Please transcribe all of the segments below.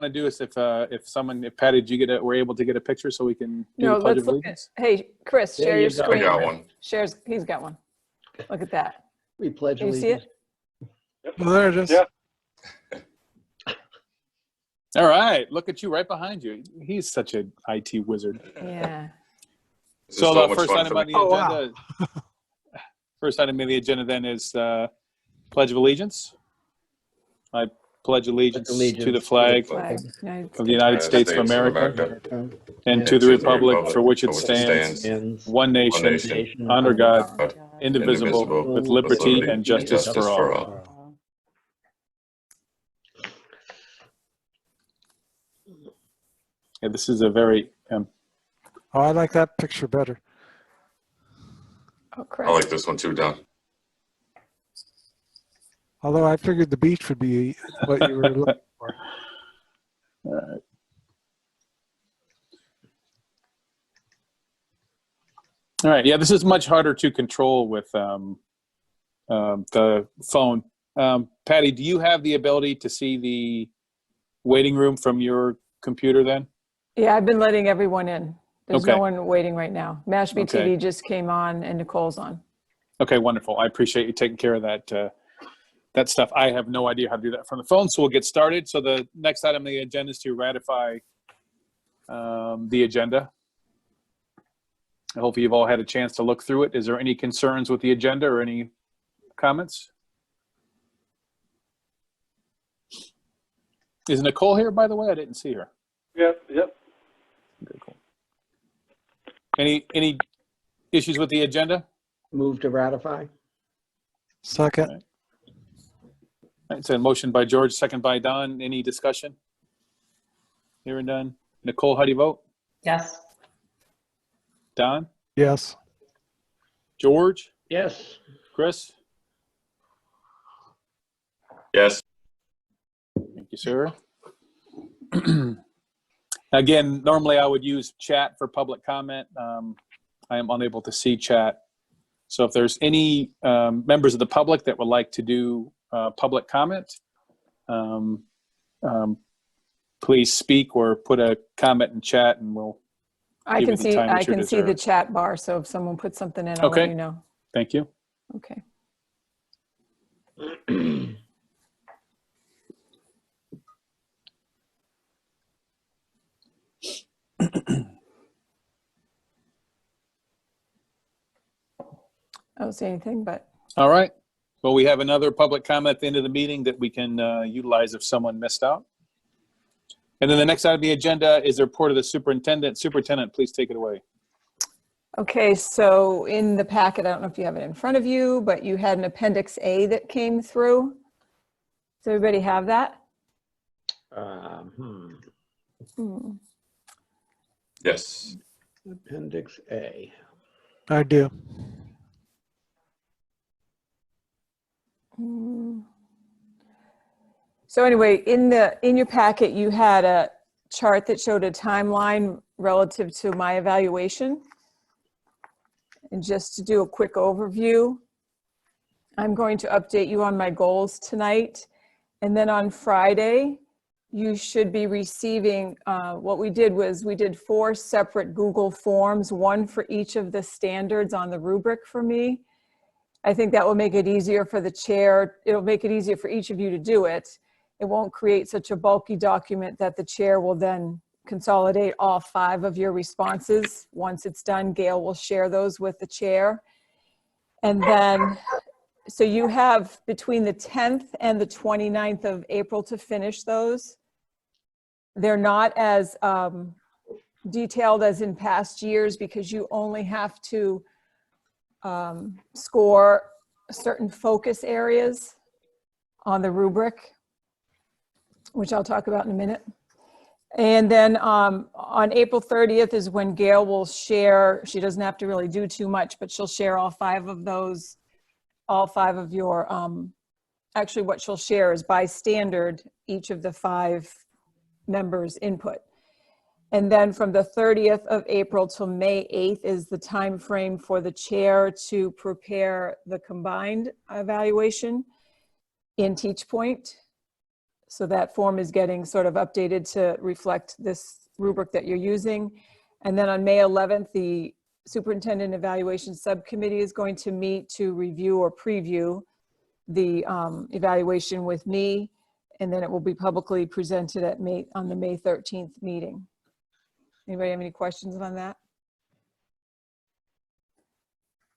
to do is if Patty, did you were able to get a picture so we can do the Pledge of Allegiance? Hey, Chris, share your screen. I got one. He's got one. Look at that. We pledge Can you allegiance. see it? Yep. Well, there it is. Yeah. All right, look at you right behind you. He's such an IT wizard. Yeah. This is So the much first fun item for on me. the Oh, wow. agenda, first item on the agenda then is Pledge of Allegiance. I pledge allegiance to the flag Flag. of the United States of America and to the republic for which it stands, one nation, under God, indivisible, with liberty and justice for all. Yeah, this is a very Oh, I like that picture better. Oh, I crap. like this one too, Don. Although I figured the beach would be what you were looking for. all right. All right. Yeah, this is much harder to control with the phone. Patty, do you have the ability to see the waiting room from your computer then? Yeah, I've been letting everyone in. There's Okay. no one waiting right now. Mashpee Okay. TV just came on and Nicole's on. Okay, wonderful. I appreciate you taking care of that stuff. I have no idea how to do that from the phone, so we'll get started. So the next item on the agenda is to ratify the agenda. I hope you've all had a chance to look through it. Is there any concerns with the agenda or any comments? Is Nicole here, by the way? I didn't see her. Yep. Okay, cool. Any issues with the agenda? Move to ratify. Second. All right, so a motion by George, second by Don. Any discussion? Hearing none. Nicole, how do you vote? Yes. Don? Yes. George? Yes. Chris? Yes. Thank you, sir. Again, normally I would use chat for public comment. I am unable to see chat. So if there's any members of the public that would like to do public comment, please speak or put a comment in chat and we'll I give can you the see time that I you can see the deserve. chat bar, so if someone puts something in, I'll Okay. let you know. Thank you. Okay. I don't see anything, but All right. Well, we have another public comment at the end of the meeting that we can utilize if someone missed out. And then the next item on the agenda is the report of the superintendent. Superintendent, please take it away. okay, so in the packet, I don't know if you have it in front of you, but you had an Appendix A that came through. Does everybody have that? Yes. Appendix A. I do. So anyway, in your packet, you had a chart that showed a timeline relative to my evaluation. And just to do a quick overview, I'm going to update you on my goals tonight. And then on Friday, you should be receiving, what we did was we did 4 separate Google Forms, one for each of the standards on the rubric for me. I think that will make it easier for the chair. It'll make it easier for each of you to do it. It won't create such a bulky document that the chair will then consolidate all 5 of your responses. Once it's done, Gail will share those with the chair. And then, so you have between the 10th and the 29th of April to finish those. They're not as detailed as in past years because you only have to score certain focus areas on the rubric, which I'll talk about in a minute. And then on April 30th is when Gail will share, she doesn't have to really do too much, but she'll share all 5 of those, all 5 of your, actually what she'll share is by standard, each of the 5 members' input. And then from the 30th of April till May 8th is the time frame for the chair to prepare the combined evaluation in Teach Point. So that form is getting sort of updated to reflect this rubric that you're using. And then on May 11th, the Superintendent Evaluation Subcommittee is going to meet to review or preview the evaluation with me, and then it will be publicly presented on the May 13th meeting. Anybody have any questions on that?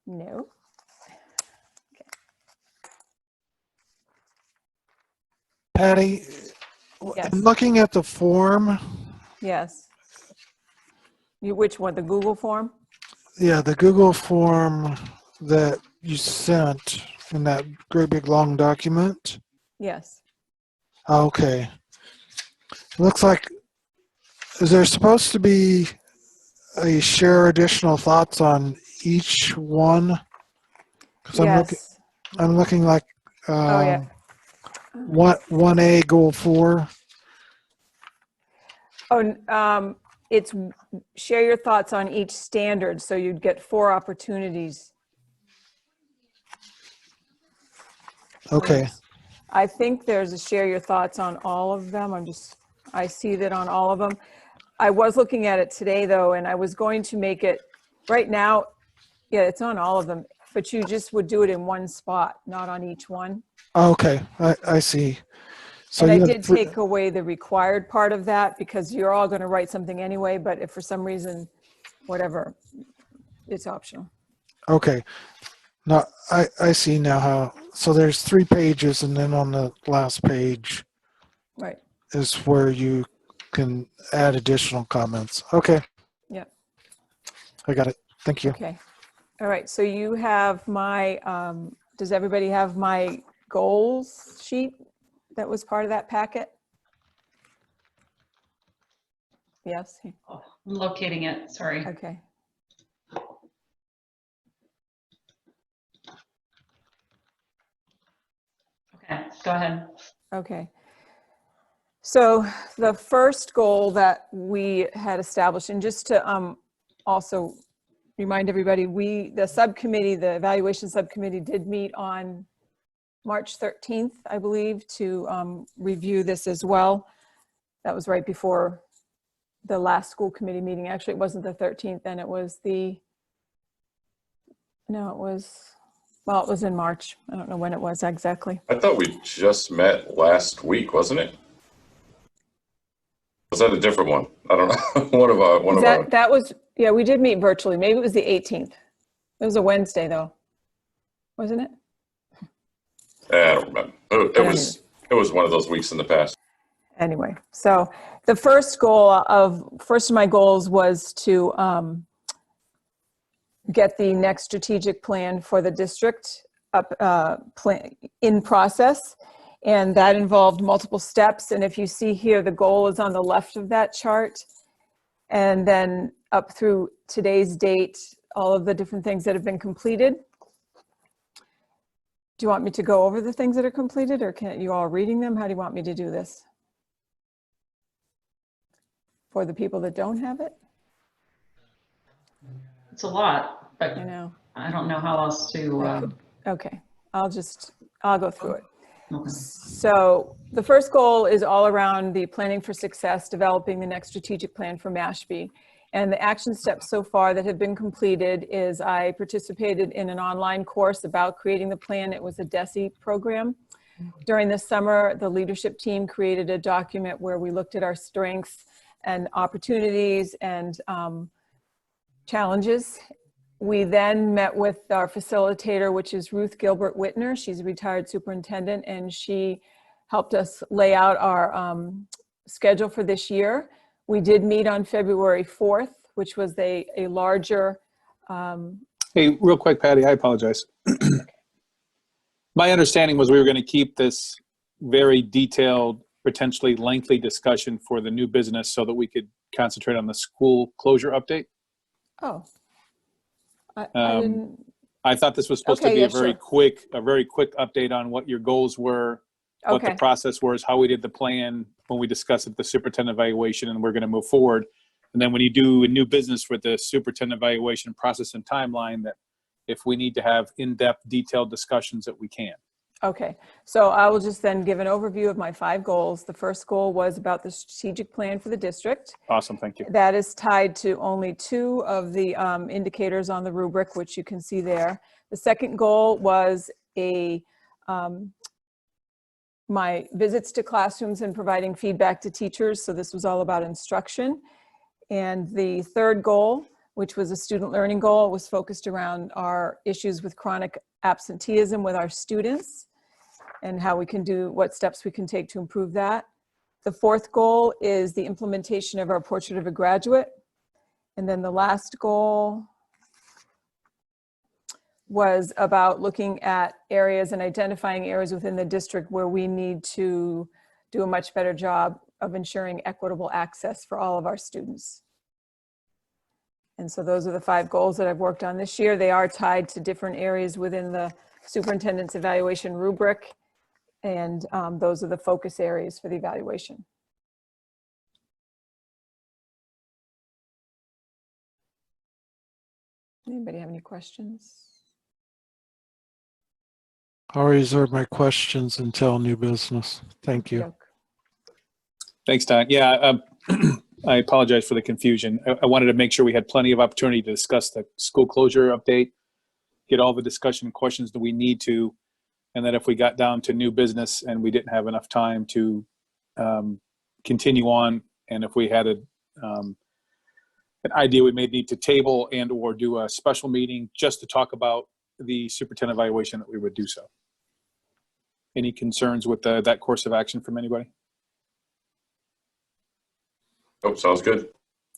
No? Patty, Yes. I'm looking at the form. Yes. Which one, the Google form? Yeah, the Google form that you sent in that great big long document. Yes. Okay. Looks like, is there supposed to be a share additional thoughts on each one? Because Yes. I'm looking like Oh, yeah. 1A goal 4. Oh, it's share your thoughts on each standard, so you'd get 4 opportunities. Okay. I think there's a share your thoughts on all of them. I see that on all of them. I was looking at it today though, and I was going to make it, right now, yeah, it's on all of them, but you just would do it in one spot, not on each one. Okay, I see. So And I you have did take away the required part of that because you're all going to write something anyway, but if for some reason, whatever, it's optional. Okay. Now I see now how. So there's 3 pages, and then on the last page Right. is where you can add additional comments. Okay, Yep. I got it. Thank you. Okay. All right. So you have my, does everybody have my goals sheet that was part of that packet? Yes. Oh, I'm locating it, sorry. Okay. Okay, go ahead. Okay. So the first goal that we had established, and just to also remind everybody, the subcommittee, the evaluation subcommittee did meet on March 13th, I believe, to review this as well. That was right before the last school committee meeting. Actually, it wasn't the 13th, then it was no, it was in March. I don't know when it was exactly. I thought we just met last week, wasn't it? Was that a different one? I don't know. That was, yeah, we did meet virtually. Maybe it was the 18th. It was a Wednesday though, wasn't it? I don't remember. It was one of those weeks in the past. Anyway, so the first of my goals was to get the next strategic plan for the district in process. And that involved multiple steps. And if you see here, the goal is on the left of that chart. And then up through today's date, all of the different things that have been completed. Do you want me to go over the things that are completed, or can you all reading them? How do you want me to do this? For the people that don't have it? It's a lot, but I know. I don't know how else to. Okay, I'll go through it. Okay. So the first goal is all around the planning for success, developing the next strategic plan for Mashpee. And the action steps so far that have been completed is I participated in an online course about creating the plan. It was a DESI program. During the summer, the leadership team created a document where we looked at our strengths and opportunities and challenges. We then met with our facilitator, which is Ruth Gilbert Whitner. She's a retired superintendent, and she helped us lay out our schedule for this year. We did meet on February 4th, which was a larger. Hey, real quick, Patty, I apologize. My understanding was we were going to keep this very detailed, potentially lengthy discussion for the new business so that we could concentrate on the school closure update. Oh. I didn't. I thought this was supposed to Okay, be yeah, a very quick update on what your goals were, what the Okay. process was, how we did the plan when we discussed it, the superintendent evaluation, and we're going to move forward. And then when you do a new business with the superintendent evaluation process and timeline, that if we need to have in-depth, detailed discussions, that we can. Okay, so I will just then give an overview of my 5 goals. The first goal was about the strategic plan for the district. Awesome, thank you. That is tied to only 2 of the indicators on the rubric, which you can see there. The second goal was my visits to classrooms and providing feedback to teachers. So this was all about instruction. And the third goal, which was a student learning goal, was focused around our issues with chronic absenteeism with our students and how we can do, what steps we can take to improve that. The fourth goal is the implementation of our Portrait of a Graduate. And then the last goal was about looking at areas and identifying areas within the district where we need to do a much better job of ensuring equitable access for all of our students. And so those are the 5 goals that I've worked on this year. They are tied to different areas within the superintendent's evaluation rubric. And those are the focus areas for the evaluation. Anybody have any questions? I'll reserve my questions until new business. Thank you. Yoke. Thanks, Don. Yeah, I apologize for the confusion. I wanted to make sure we had plenty of opportunity to discuss the school closure update, get all the discussion and questions that we need to, and that if we got down to new business and we didn't have enough time to continue on, and if we had an idea we may need to table and or do a special meeting just to talk about the superintendent evaluation, that we would do so. Any concerns with that course of action from anybody? Oh, sounds good.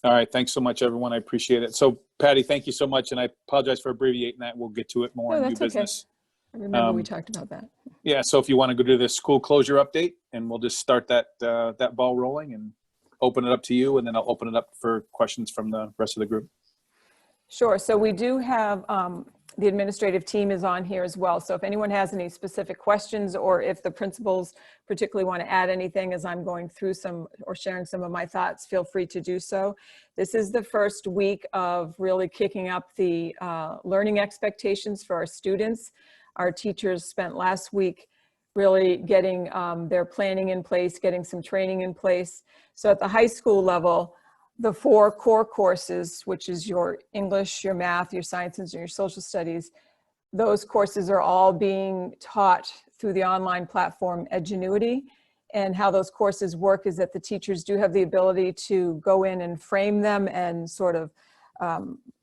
All right, thanks so much, everyone. I appreciate it. So, Patty, thank you so much, and I apologize for abbreviating that. We'll get to it more in new that's okay. business. I remember we talked about that. Yeah, so if you want to go to the school closure update, and we'll just start that that ball rolling and open it up to you, and then I'll open it up for questions from the rest of the group. Sure. So we do have the administrative team is on here as well. So if anyone has any specific questions, or if the principals particularly want to add anything as I'm going through some or sharing some of my thoughts, feel free to do so. This is the first week of really kicking up the learning expectations for our students. Our teachers spent last week really getting their planning in place, getting some training in place. So at the high school level, the 4 core courses, which is your English, your math, your sciences, and your social studies, those courses are all being taught through the online platform Edgenuity. And how those courses work is that the teachers do have the ability to go in and frame them and sort of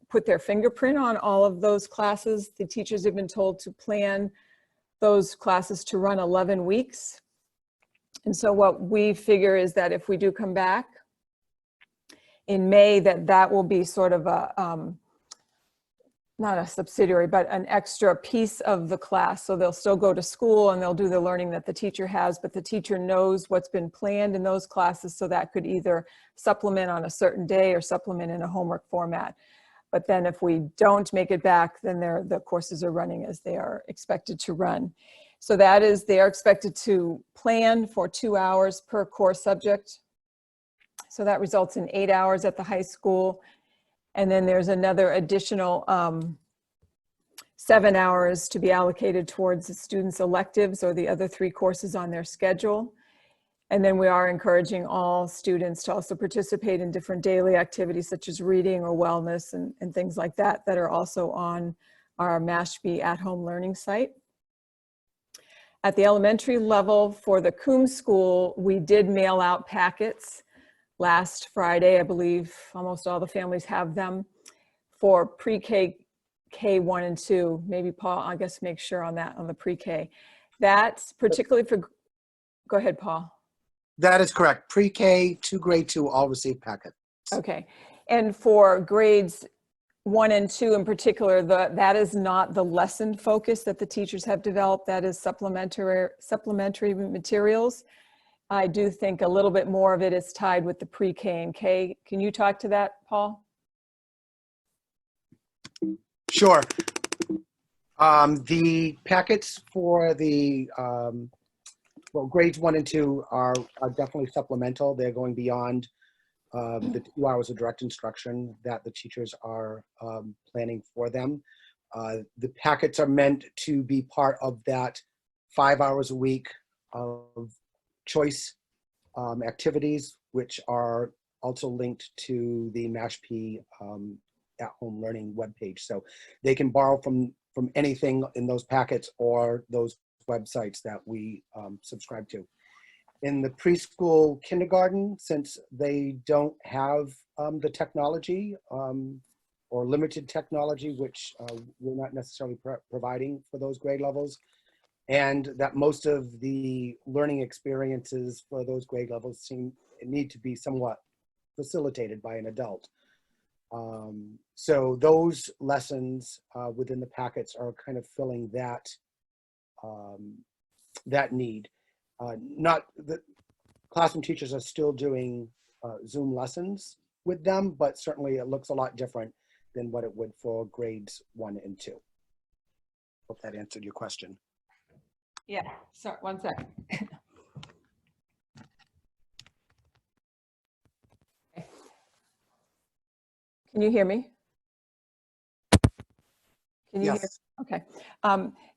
put their fingerprint on all of those classes. The teachers have been told to plan those classes to run 11 weeks. And so what we figure is that if we do come back in May, that will be sort of a, not a subsidiary, but an extra piece of the class. So they'll still go to school and they'll do the learning that the teacher has, but the teacher knows what's been planned in those classes, so that could either supplement on a certain day or supplement in a homework format. But then if we don't make it back, then the courses are running as they are expected to run. So that is, they are expected to plan for 2 hours per core subject. So that results in 8 hours at the high school. And then there's another additional 7 hours to be allocated towards the students' electives or the other 3 courses on their schedule. And then we are encouraging all students to also participate in different daily activities such as reading or wellness and things like that that are also on our Mashpee at-home learning site. At the elementary level for the Coombs School, we did mail out packets last Friday. I believe almost all the families have them for pre-K, K1 and 2. Maybe Paul, I guess, make sure on that, on the pre-K. That's particularly for, go ahead, Paul. That is correct. Pre-K to grade 2 all receive packets. Okay. And for grades 1 and 2 in particular, that is not the lesson focus that the teachers have developed. That is supplementary materials. I do think a little bit more of it is tied with the pre-K and K. Can you talk to that, Paul? Sure. The packets for the well, grades 1 and 2 are definitely supplemental. They're going beyond the 2 hours of direct instruction that the teachers are planning for them. The packets are meant to be part of that 5 hours a week of choice activities, which are also linked to the Mashpee at-home learning webpage. So they can borrow from anything in those packets or those websites that we subscribe to. In the preschool kindergarten, since they don't have the technology or limited technology, which we're not necessarily providing for those grade levels, and that most of the learning experiences for those grade levels need to be somewhat facilitated by an adult. So those lessons within the packets are kind of filling that that need. Not the classroom teachers are still doing Zoom lessons with them, but certainly it looks a lot different than what it would for grades 1 and 2. Hope that answered your question. Yeah, sorry, one second. Can you hear me? Can you hear? Yes. Okay.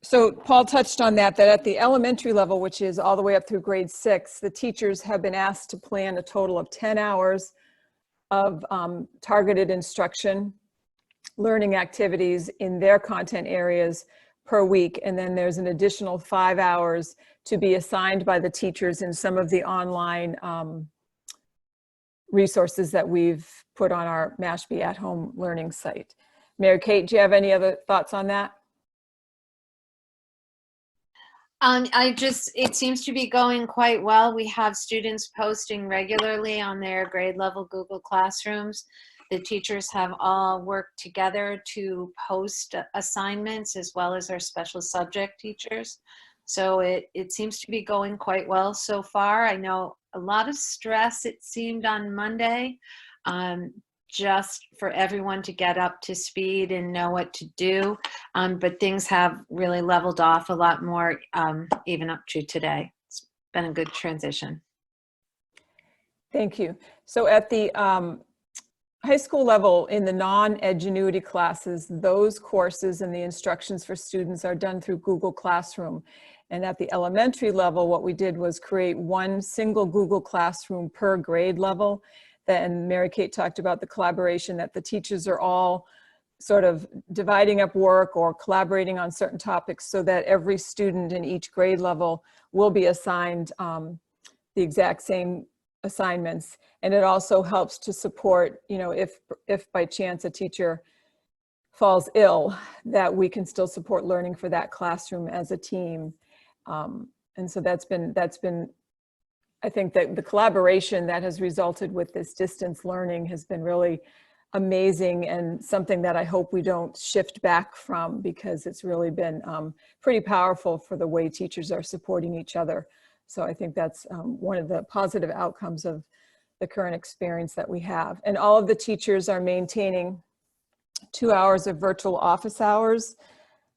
So Paul touched on that at the elementary level, which is all the way up through grade 6, the teachers have been asked to plan a total of 10 hours of targeted instruction, learning activities in their content areas per week. And then there's an additional 5 hours to be assigned by the teachers in some of the online resources that we've put on our Mashpee at-home learning site. Mary Kate, do you have any other thoughts on that? It seems to be going quite well. We have students posting regularly on their grade level Google Classrooms. The teachers have all worked together to post assignments as well as our special subject teachers. So it seems to be going quite well so far. I know a lot of stress, it seemed, on Monday, just for everyone to get up to speed and know what to do. But things have really leveled off a lot more, even up to today. It's been a good transition. Thank you. So at the high school level, in the non-Edgenuity classes, those courses and the instructions for students are done through Google Classroom. And at the elementary level, what we did was create one single Google Classroom per grade level. And Mary Kate talked about the collaboration, that the teachers are all sort of dividing up work or collaborating on certain topics so that every student in each grade level will be assigned the exact same assignments. And it also helps to support, you know, if by chance a teacher falls ill, that we can still support learning for that classroom as a team. And so that's been, I think that the collaboration that has resulted with this distance learning has been really amazing, and something that I hope we don't shift back from, because it's really been pretty powerful for the way teachers are supporting each other. So I think that's one of the positive outcomes of the current experience that we have. And all of the teachers are maintaining 2 hours of virtual office hours.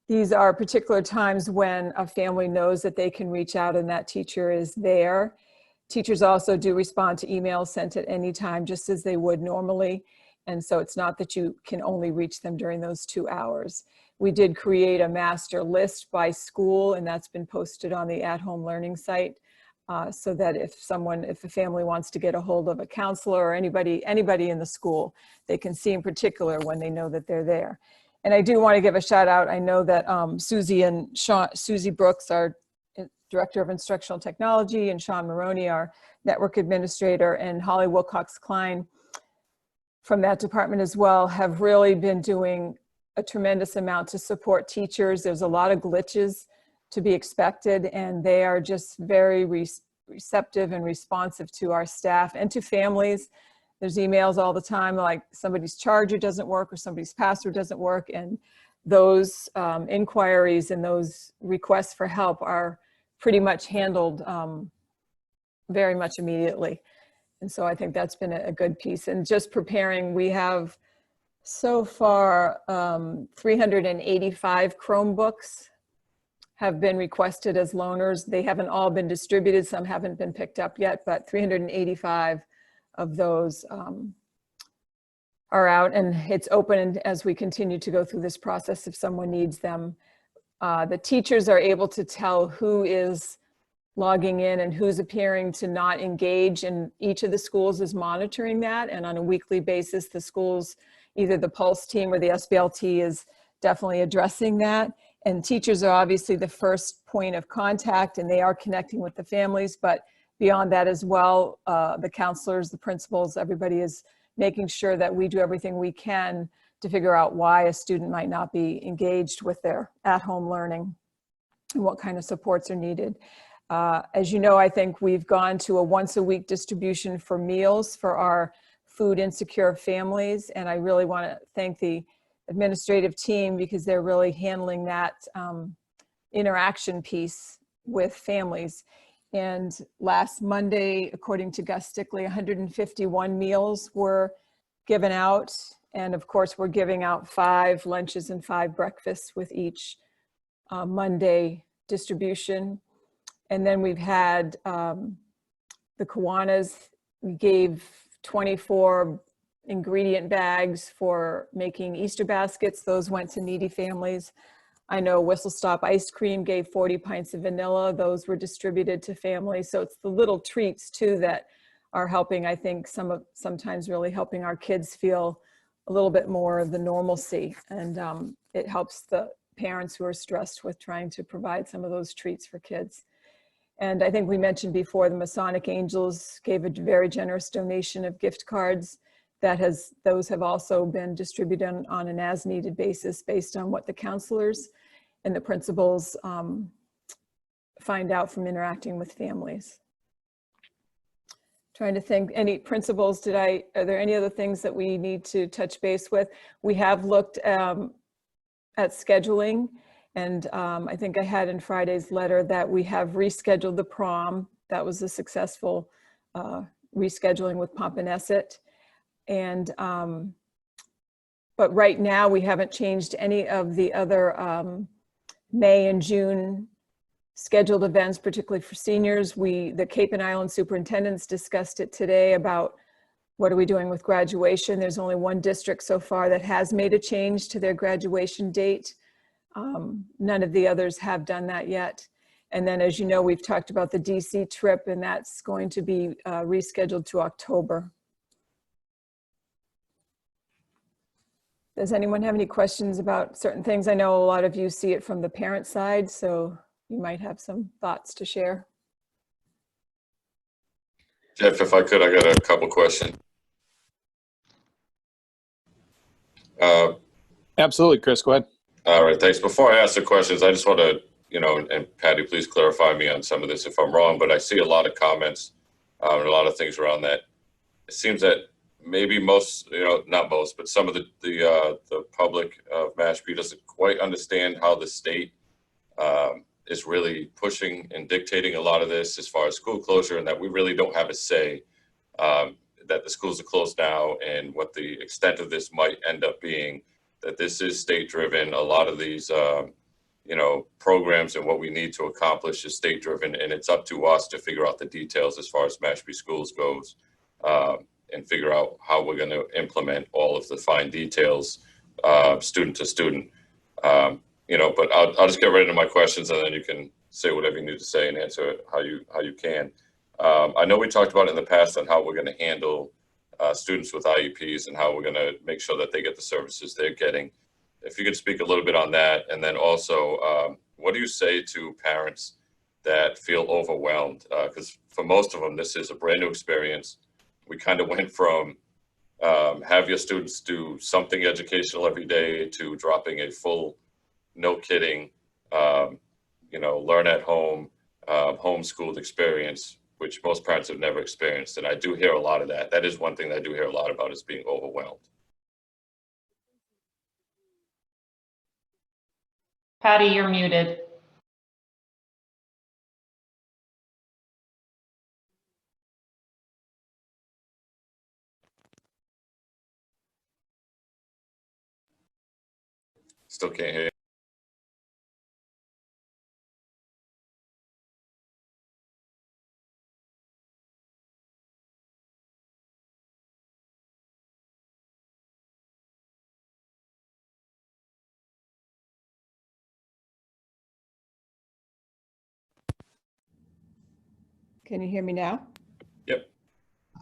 These are particular times when a family knows that they can reach out and that teacher is there. Teachers also do respond to emails sent at any time, just as they would normally. And so it's not that you can only reach them during those 2 hours. We did create a master list by school, and that's been posted on the at-home learning site, so that if a family wants to get a hold of a counselor or anybody in the school, they can see in particular when they know that they're there. And I do want to give a shout out. I know that Susie Brooks, our Director of Instructional Technology, and Sean Maroney, our Network Administrator, and Holly Wilcox-Klein from that department as well, have really been doing a tremendous amount to support teachers. There's a lot of glitches to be expected, and they are just very receptive and responsive to our staff and to families. There's emails all the time, like somebody's charger doesn't work or somebody's password doesn't work, and those inquiries and those requests for help are pretty much handled very much immediately. And so I think that's been a good piece. And just preparing, we have so far 385 Chromebooks have been requested as loaners. They haven't all been distributed, some haven't been picked up yet, but 385 of those are out, and it's open as we continue to go through this process. If someone needs them, The teachers are able to tell who is logging in and who's appearing to not engage, and each of the schools is monitoring that. And on a weekly basis, the schools, either the Pulse team or the SBLT, is definitely addressing that. And teachers are obviously the first point of contact, and they are connecting with the families. But beyond that as well, the counselors, the principals, everybody is making sure that we do everything we can to figure out why a student might not be engaged with their at-home learning and what kind of supports are needed. As you know, I think we've gone to a once-a-week distribution for meals for our food insecure families, and I really want to thank the administrative team because they're really handling that interaction piece with families. And last Monday, according to Gus Stickley, 151 meals were given out. And of course, we're giving out 5 lunches and 5 breakfasts with each Monday distribution. And then we've had the Kiwanis. We gave 24 ingredient bags for making Easter baskets. Those went to needy families. I know Whistle Stop Ice Cream gave 40 pints of vanilla. Those were distributed to families. So it's the little treats too that are helping, I think, sometimes really helping our kids feel a little bit more of the normalcy. And it helps the parents who are stressed with trying to provide some of those treats for kids. And I think we mentioned before, the Masonic Angels gave a very generous donation of gift cards. Those have also been distributed on an as-needed basis based on what the counselors and the principals find out from interacting with families. Trying to think, any principals, are there any other things that we need to touch base with? We have looked at scheduling, and I think I had in Friday's letter that we have rescheduled the prom. That was a successful rescheduling with Pompanesett. And but right now we haven't changed any of the other May and June scheduled events, particularly for seniors. The Cape and Island superintendents discussed it today about what are we doing with graduation. There's only one district so far that has made a change to their graduation date. None of the others have done that yet. And then, as you know, we've talked about the DC trip, and that's going to be rescheduled to October. Does anyone have any questions about certain things? I know a lot of you see it from the parent side, so you might have some thoughts to share. Jeff, if I could, I got a couple questions. Absolutely, Chris, go ahead. All right, thanks. Before I ask the questions, I just want to, and Patty, please clarify me on some of this if I'm wrong, but I see a lot of comments and a lot of things around that. It seems that maybe most, not most, but some of the public of Mashpee doesn't quite understand how the state is really pushing and dictating a lot of this as far as school closure, and that we really don't have a say, that the schools are closed now and what the extent of this might end up being, that this is state driven. A lot of these, programs and what we need to accomplish is state driven, and it's up to us to figure out the details as far as Mashpee Schools goes. And figure out how we're going to implement all of the fine details, student to student. But I'll just get right into my questions, and then you can say whatever you need to say and answer it how you can. I know we talked about it in the past on how we're going to handle students with IEPs and how we're going to make sure that they get the services they're getting. If you could speak a little bit on that, and then also, what do you say to parents that feel overwhelmed? Because for most of them, this is a brand new experience. We kind of went from have your students do something educational every day to dropping a full, no kidding, learn at home, homeschooled experience, which most parents have never experienced. And I do hear a lot of that. That is one thing that I do hear a lot about, is being overwhelmed. Patty, you're muted. Still can't hear you. Can you hear me now? Yep.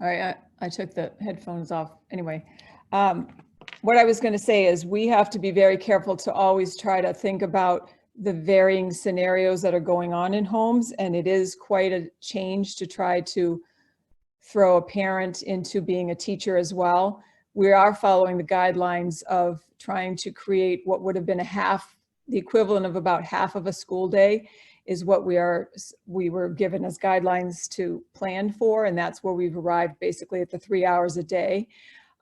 All right, I took the headphones off. Anyway, what I was going to say is we have to be very careful to always try to think about the varying scenarios that are going on in homes. And it is quite a change to try to throw a parent into being a teacher as well. We are following the guidelines of trying to create what would have been the equivalent of about half of a school day is what we were given as guidelines to plan for. And that's where we've arrived basically at the 3 hours a day.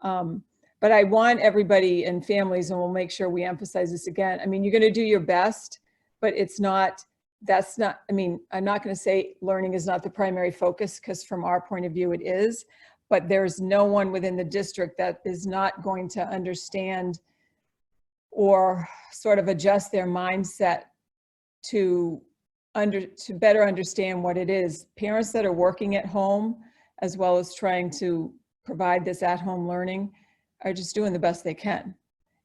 But I want everybody and families, and we'll make sure we emphasize this again. I mean, you're going to do your best, but I mean, I'm not going to say learning is not the primary focus, because from our point of view, it is, but there's no one within the district that is not going to understand or sort of adjust their mindset to better understand what it is. Parents that are working at home, as well as trying to provide this at-home learning, are just doing the best they can.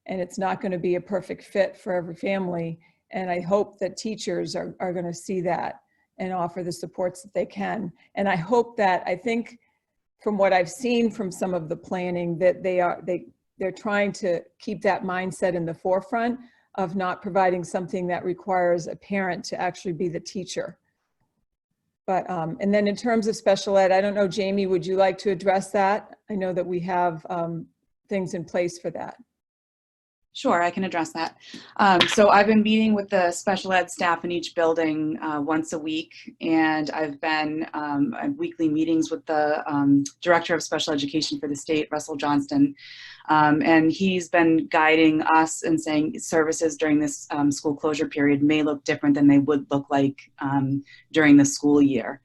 And it's not going to be a perfect fit for every family. And I hope that teachers are going to see that and offer the supports that they can. And I think from what I've seen from some of the planning, that they're trying to keep that mindset in the forefront of not providing something that requires a parent to actually be the teacher. But, and then in terms of special ed, I don't know, Jamie, would you like to address that? I know that we have things in place for that. Sure, I can address that. So I've been meeting with the special ed staff in each building once a week, and I've been at weekly meetings with the Director of Special Education for the state, Russell Johnston, and he's been guiding us and saying services during this school closure period may look different than they would look like during the school year.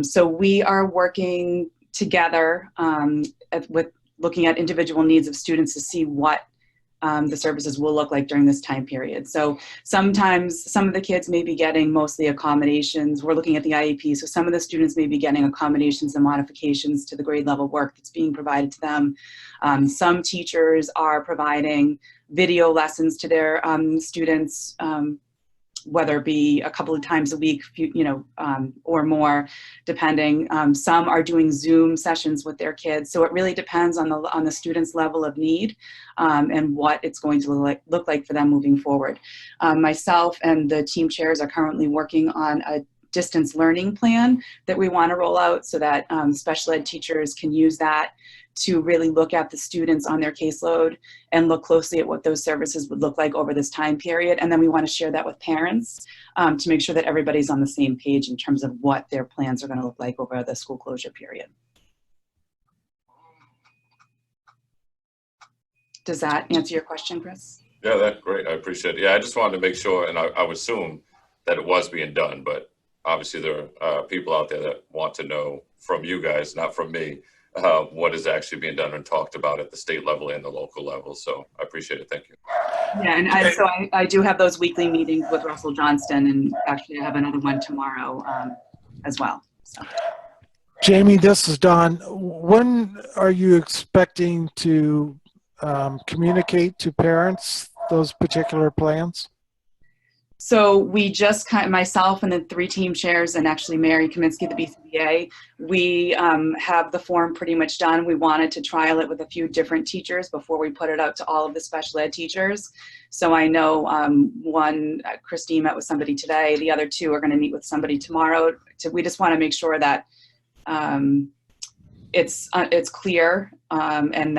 So we are working together with looking at individual needs of students to see what the services will look like during this time period. So sometimes some of the kids may be getting mostly accommodations. We're looking at the IEP. So some of the students may be getting accommodations and modifications to the grade level work that's being provided to them. Some teachers are providing video lessons to their students, whether it be a couple of times a week, or more, depending. Some are doing Zoom sessions with their kids. So it really depends on the student's level of need and what it's going to look like for them moving forward. Myself and the team chairs are currently working on a distance learning plan that we want to roll out so that special ed teachers can use that to really look at the students on their caseload and look closely at what those services would look like over this time period. And then we want to share that with parents to make sure that everybody's on the same page in terms of what their plans are going to look like over the school closure period. Does that answer your question, Chris? Yeah, that's great. I appreciate it. Yeah, I just wanted to make sure, and I would assume that it was being done, but obviously there are people out there that want to know from you guys, not from me, what is actually being done and talked about at the state level and the local level. So I appreciate it. Thank you. Yeah, and I do have those weekly meetings with Russell Johnston, and actually I have another one tomorrow as well. So. Jamie, this is Don. When are you expecting to communicate to parents those particular plans? So we just myself and the 3 team chairs and actually Mary Kaminsky, the BCBA, we have the form pretty much done. We wanted to trial it with a few different teachers before we put it out to all of the special ed teachers. So I know one, Christine met with somebody today. The other 2 are going to meet with somebody tomorrow. We just want to make sure that it's clear and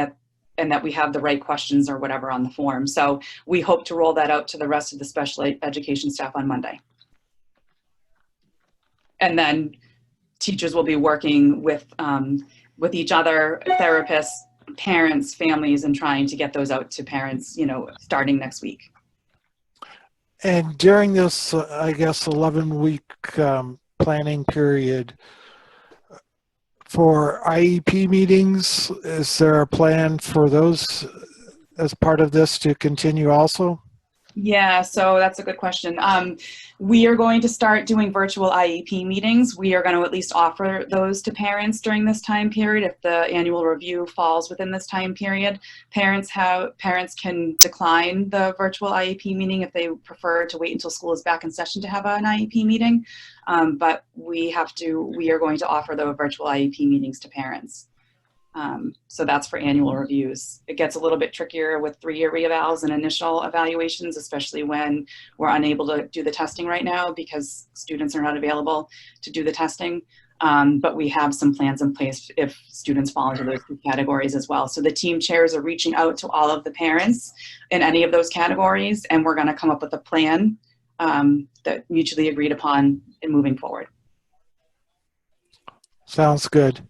that we have the right questions or whatever on the form. So we hope to roll that out to the rest of the special education staff on Monday. And then teachers will be working with each other, therapists, parents, families, and trying to get those out to parents, starting next week. And during this, I guess, 11-week planning period, for IEP meetings, is there a plan for those as part of this to continue also? Yeah, so that's a good question. We are going to start doing virtual IEP meetings. We are going to at least offer those to parents during this time period. If the annual review falls within this time period, parents can decline the virtual IEP meeting if they prefer to wait until school is back in session to have an IEP meeting. But we are going to offer the virtual IEP meetings to parents. So that's for annual reviews. It gets a little bit trickier with 3-year reevals and initial evaluations, especially when we're unable to do the testing right now because students are not available to do the testing. But we have some plans in place if students fall into those 2 categories as well. So the team chairs are reaching out to all of the parents in any of those categories, and we're going to come up with a plan that mutually agreed upon in moving forward. Sounds good.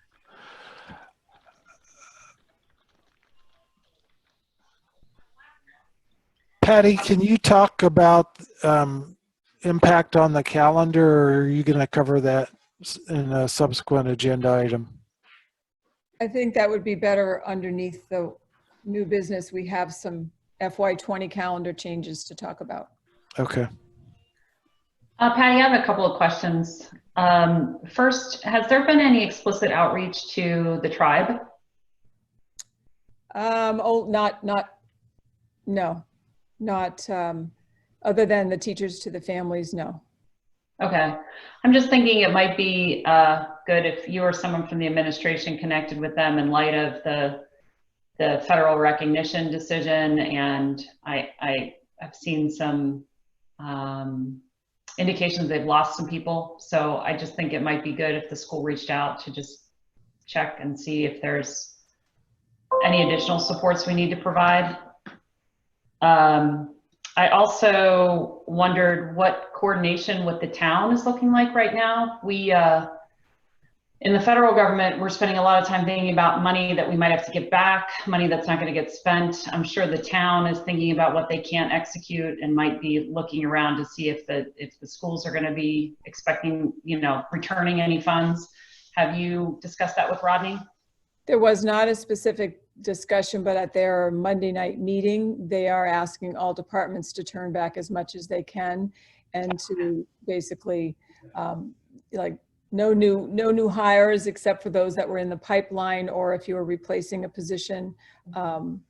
Patty, can you talk about impact on the calendar, or are you going to cover that in a subsequent agenda item? I think that would be better underneath the new business. We have some FY20 calendar changes to talk about. Okay. Patty, I have a couple of questions. First, has there been any explicit outreach to the tribe? Not other than the teachers to the families, no. Okay. I'm just thinking it might be good if you or someone from the administration connected with them in light of the federal recognition decision. And I've seen some indications they've lost some people. So I just think it might be good if the school reached out to just check and see if there's any additional supports we need to provide. I also wondered what coordination with the town is looking like right now. We, in the federal government, we're spending a lot of time thinking about money that we might have to get back, money that's not going to get spent. I'm sure the town is thinking about what they can't execute and might be looking around to see if the schools are going to be expecting, returning any funds. Have you discussed that with Rodney? There was not a specific discussion, but at their Monday night meeting, they are asking all departments to turn back as much as they can and to basically no new hires except for those that were in the pipeline or if you were replacing a position, and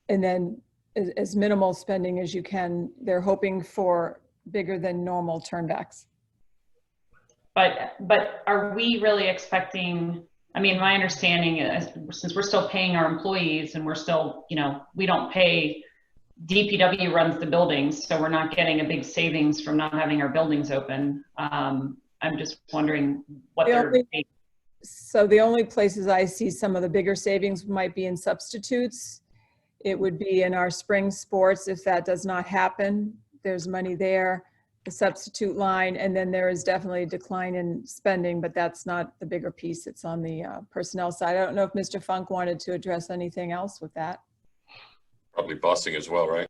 then as minimal spending as you can. They're hoping for bigger than normal turnbacks. But are we really expecting? I mean, my understanding is, since we're still paying our employees and we're still, we don't pay, DPW runs the buildings, so we're not getting a big savings from not having our buildings open. I'm just wondering what So the only places I see some of the bigger savings might be in substitutes. It would be in our spring sports. If that does not happen, there's money there. The substitute line, and then there is definitely a decline in spending, but that's not the bigger piece. It's on the personnel side. I don't know if Mr. Funk wanted to address anything else with that. Probably busing as well, right?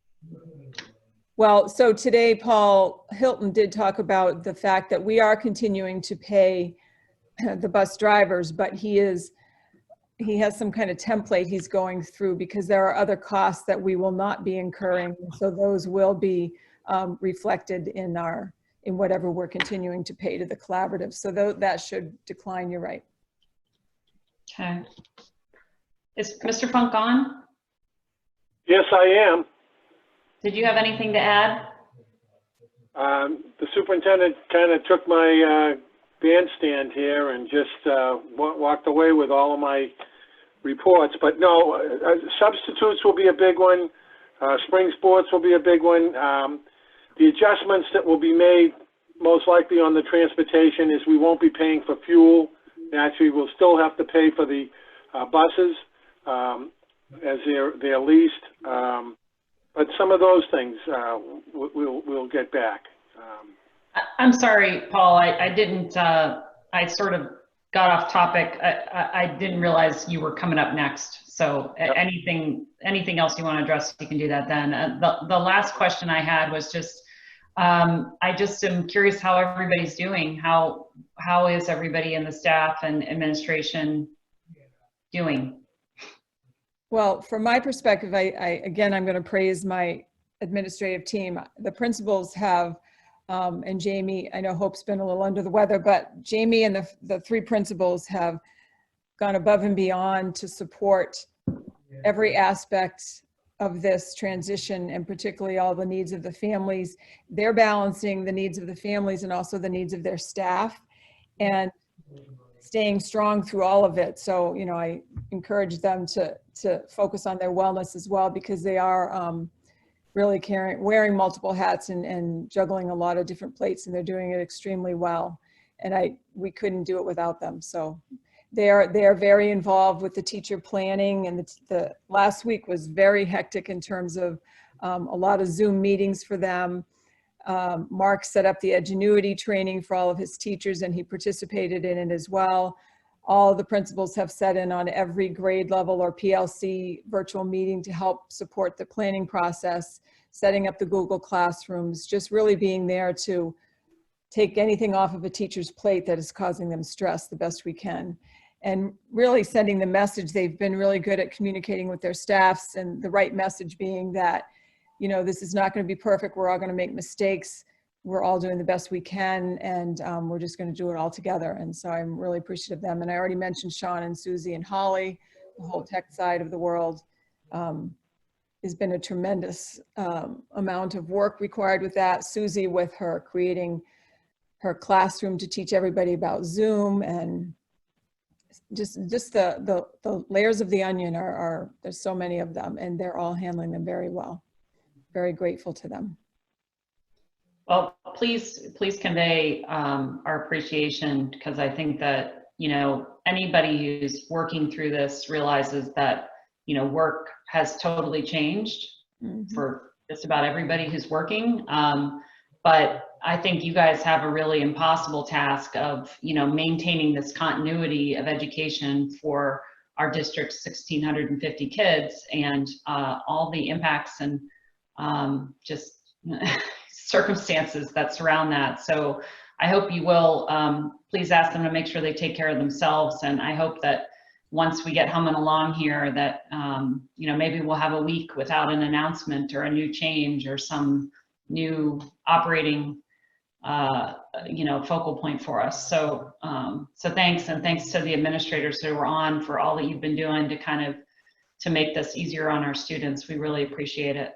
Well, so today Paul Hilton did talk about the fact that we are continuing to pay the bus drivers, but he has some kind of template he's going through because there are other costs that we will not be incurring. So those will be reflected in whatever we're continuing to pay to the collaborative. So that should decline, you're right. Okay. Is Mr. Funk on? Yes, I am. Did you have anything to add? The superintendent kind of took my bandstand here and just walked away with all of my reports. But no, substitutes will be a big one. Spring sports will be a big one. The adjustments that will be made most likely on the transportation is we won't be paying for fuel. Actually, we'll still have to pay for the buses as they're leased. But some of those things we'll get back. I'm sorry, Paul. I didn't. I sort of got off topic. I didn't realize you were coming up next. So yep. Anything else you want to address, you can do that then. The last question I had was just, I just am curious how everybody's doing. How is everybody in the staff and administration doing? Well, from my perspective, again, I'm going to praise my administrative team. The principals have, and Jamie, I know Hope's been a little under the weather, but Jamie and the three principals have gone above and beyond to support every aspect of this transition, and particularly all the needs of the families. They're balancing the needs of the families and also the needs of their staff, and staying strong through all of it. So, you know, I encourage them to focus on their wellness as well, because they are really wearing multiple hats and juggling a lot of different plates, and they're doing it extremely well. And we couldn't do it without them. So they are very involved with the teacher planning, and the last week was very hectic in terms of a lot of Zoom meetings for them. Mark set up the Edgenuity training for all of his teachers, and he participated in it as well. All the principals have set in on every grade level or PLC virtual meeting to help support the planning process, setting up the Google Classrooms, just really being there to take anything off of a teacher's plate that is causing them stress the best we can. And really sending the message. They've been really good at communicating with their staffs, and the right message being that, you know, this is not going to be perfect. We're all going to make mistakes. We're all doing the best we can, and we're just going to do it all together. And so I'm really appreciative of them. And I already mentioned Sean and Susie and Holly, the whole tech side of the world. Has been a tremendous amount of work required with that. Susie with her creating her classroom to teach everybody about Zoom, and just the layers of the onion there's so many of them, and they're all handling them very well. Very grateful to them. Well, please convey our appreciation, because I think that, you know, anybody who's working through this realizes that, you know, work has totally changed for just about everybody who's working. But I think you guys have a really impossible task of, you know, maintaining this continuity of education for our district's 1,650 kids, and all the impacts and just circumstances that surround that. So I hope you will please ask them to make sure they take care of themselves. And I hope that once we get humming along here, that you know, maybe we'll have a week without an announcement or a new change or some new operating you know, focal point for us. So so thanks, and thanks to the administrators who were on for all that you've been doing to kind of to make this easier on our students. We really appreciate it.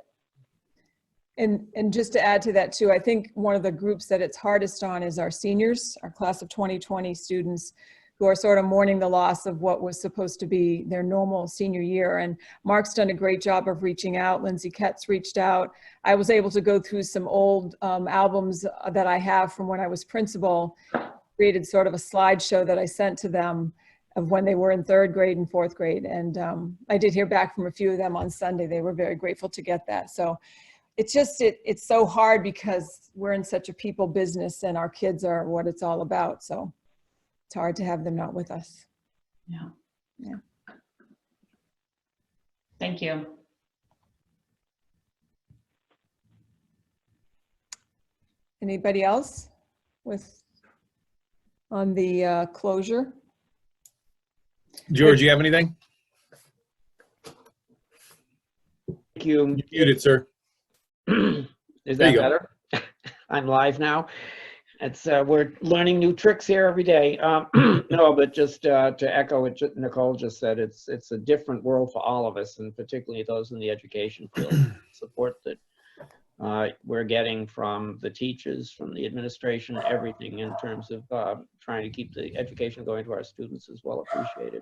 And just to add to that too, I think one of the groups that it's hardest on is our seniors, our class of 2020 students, who are sort of mourning the loss of what was supposed to be their normal senior year. And Mark's done a great job of reaching out. Lindsay Ketz reached out. I was able to go through some old albums that I have from when I was principal, created sort of a slideshow that I sent to them of when they were in 3rd grade and 4th grade. And I did hear back from a few of them on Sunday. They were very grateful to get that. So it's just, it's so hard because we're in such a people business, and our kids are what it's all about. So it's hard to have them not with us. Yeah. Yeah. Thank you. Anybody else on the closure? George, you have anything? Thank you. You're muted, sir. Is There that you go. better? I'm live now. It's we're learning new tricks here every day. No, but just to echo what Nicole just said, it's a different world for all of us, and particularly those in the education field. Support that we're getting from the teachers, from the administration, everything in terms of trying to keep the education going to our students is well appreciated.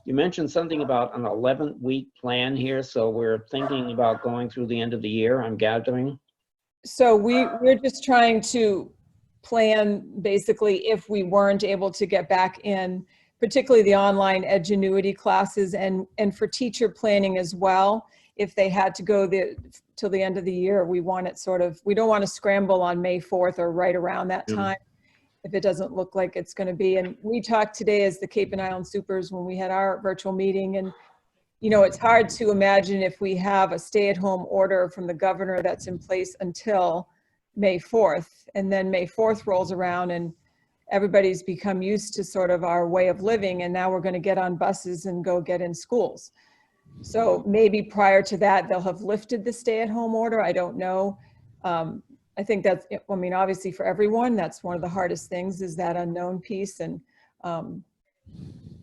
You mentioned something about an 11-week plan here, so we're thinking about going through the end of the year, I'm gathering. So we're just trying to plan basically if we weren't able to get back in, particularly the online Edgenuity classes, and for teacher planning as well. If they had to go till the end of the year, we want it sort of, we don't want to scramble on May 4th or right around that time if it doesn't look like it's going to be. And we talked today as the Cape and Island Supers when we had our virtual meeting, and you know, it's hard to imagine if we have a stay-at-home order from the governor that's in place until May 4th, and then May 4th rolls around and everybody's become used to sort of our way of living, and now we're going to get on buses and go get in schools. So maybe prior to that, they'll have lifted the stay-at-home order. I don't know. I think that's, I mean, obviously for everyone, that's one of the hardest things is that unknown piece. And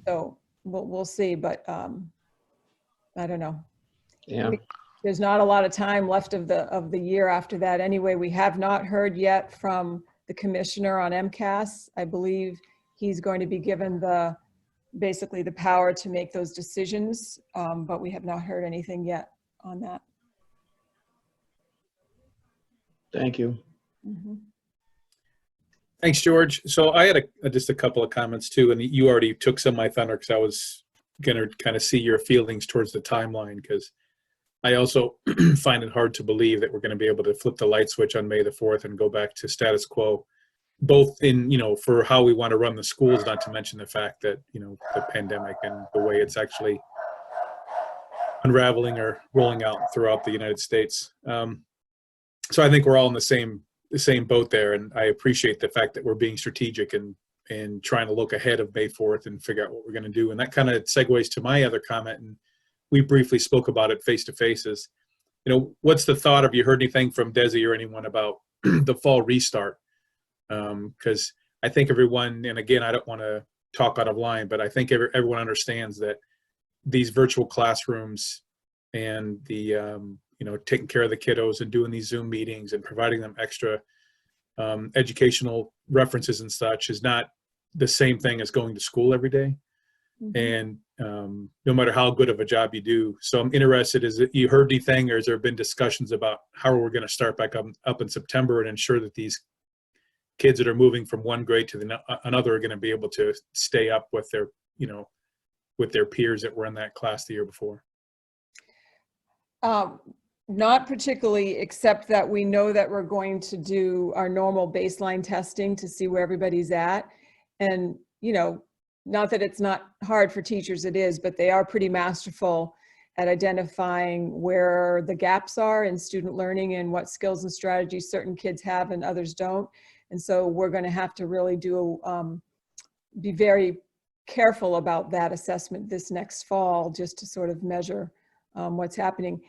so we'll see, but I don't know. Yeah. There's not a lot of time left of the year after that. Anyway, we have not heard yet from the commissioner on MCAS. I believe he's going to be given basically the power to make those decisions, but we have not heard anything yet on that. Thank you. Mhm. Thanks, George. So I had just a couple of comments too, and you already took some of my thunder because I was going to kind of see your feelings towards the timeline, because I also find it hard to believe that we're going to be able to flip the light switch on May the 4th and go back to status quo, both in, for how we want to run the schools, not to mention the fact that, the pandemic and the way it's actually unraveling or rolling out throughout the United States. So I think we're all in the same boat there, and I appreciate the fact that we're being strategic and trying to look ahead of May 4th and figure out what we're going to do. And that kind of segues to my other comment, and we briefly spoke about it face to face, is, what's the thought? Have you heard anything from Desi or anyone about the fall restart? Because I think everyone, and again, I don't want to talk out of line, but I think everyone understands that these virtual classrooms and the taking care of the kiddos and doing these Zoom meetings and providing them extra educational references and such is not the same thing as going to school every day. Mhm. And no matter how good of a job you do. So I'm interested, is it, you heard anything, or has there been discussions about how we're going to start back up in September and ensure that these kids that are moving from one grade to another are going to be able to stay up with their, with their peers that were in that class the year before? Not particularly, except that we know that we're going to do our normal baseline testing to see where everybody's at. And, not that it's not hard for teachers, it is, but they are pretty masterful at identifying where the gaps are in student learning and what skills and strategies certain kids have and others don't. And so we're going to have to really be very careful about that assessment this next fall, just to sort of measure what's happening.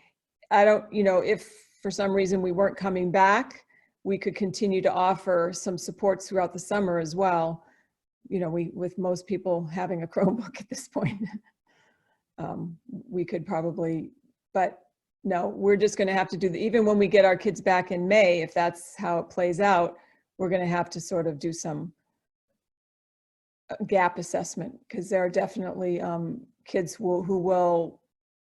I don't, if for some reason we weren't coming back, we could continue to offer some supports throughout the summer as well. With most people having a Chromebook at this point, we could probably, but no, we're just going to have to do even when we get our kids back in May, if that's how it plays out, we're going to have to sort of do some gap assessment, because there are definitely kids who will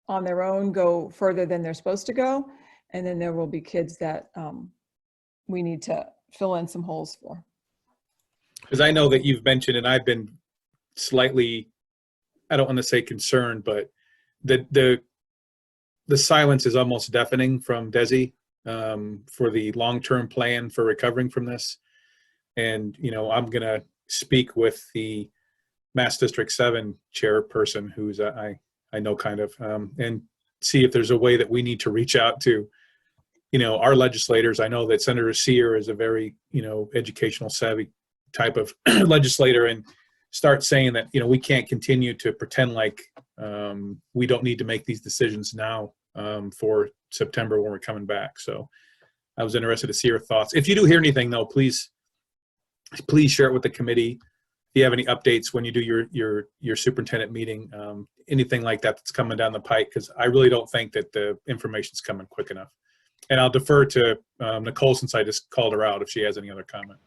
on their own go further than they're supposed to go. And then there will be kids that we need to fill in some holes for. Because I know that you've mentioned, and I've been slightly, I don't want to say concerned, but the silence is almost deafening from Desi for the long-term plan for recovering from this. And, I'm going to speak with the Mass District 7 chairperson, who's I know kind of, and see if there's a way that we need to reach out to, our legislators. I know that Senator Sear is a very, educational savvy type of legislator, and start saying that, we can't continue to pretend like we don't need to make these decisions now for September when we're coming back. So I was interested to see your thoughts. If you do hear anything though, please share it with the committee. If you have any updates when you do your superintendent meeting, anything like that that's coming down the pike, because I really don't think that the information's coming quick enough. And I'll defer to Nicole, since I just called her out, if she has any other comment.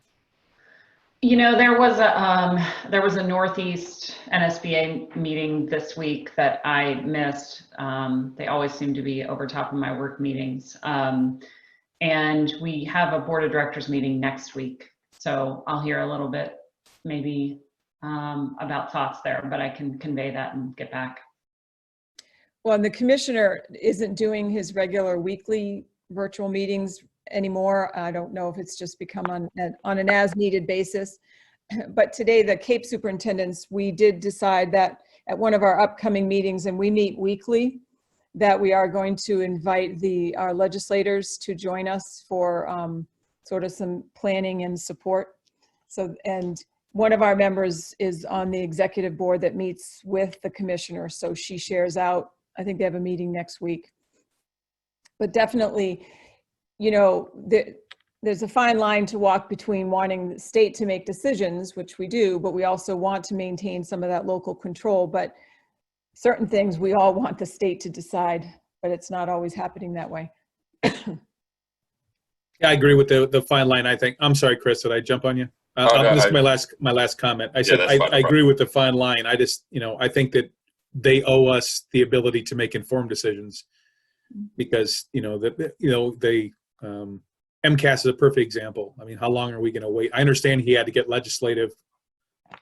There was a Northeast NSBA meeting this week that I missed. They always seem to be over top of my work meetings. And we have a board of directors meeting next week. So I'll hear a little bit maybe about thoughts there, but I can convey that and get back. Well, and the commissioner isn't doing his regular weekly virtual meetings anymore. I don't know if it's just become on an as-needed basis. But today, the Cape superintendents, we did decide that at one of our upcoming meetings, and we meet weekly, that we are going to invite our legislators to join us for sort of some planning and support. So, and one of our members is on the executive board that meets with the commissioner. So she shares out I think they have a meeting next week. But definitely, you know, there's a fine line to walk between wanting the state to make decisions, which we do, but we also want to maintain some of that local control. But certain things we all want the state to decide, but it's not always happening that way. Yeah, I agree with the fine line. I think. I'm sorry, Chris. Did I jump on you? No, This is my last comment. I said that's fine, no I agree with the fine line. I just, you know, I think that they owe us the ability to make informed decisions, because MCAS is a perfect example. I mean, how long are we going to wait? I understand he had to get legislative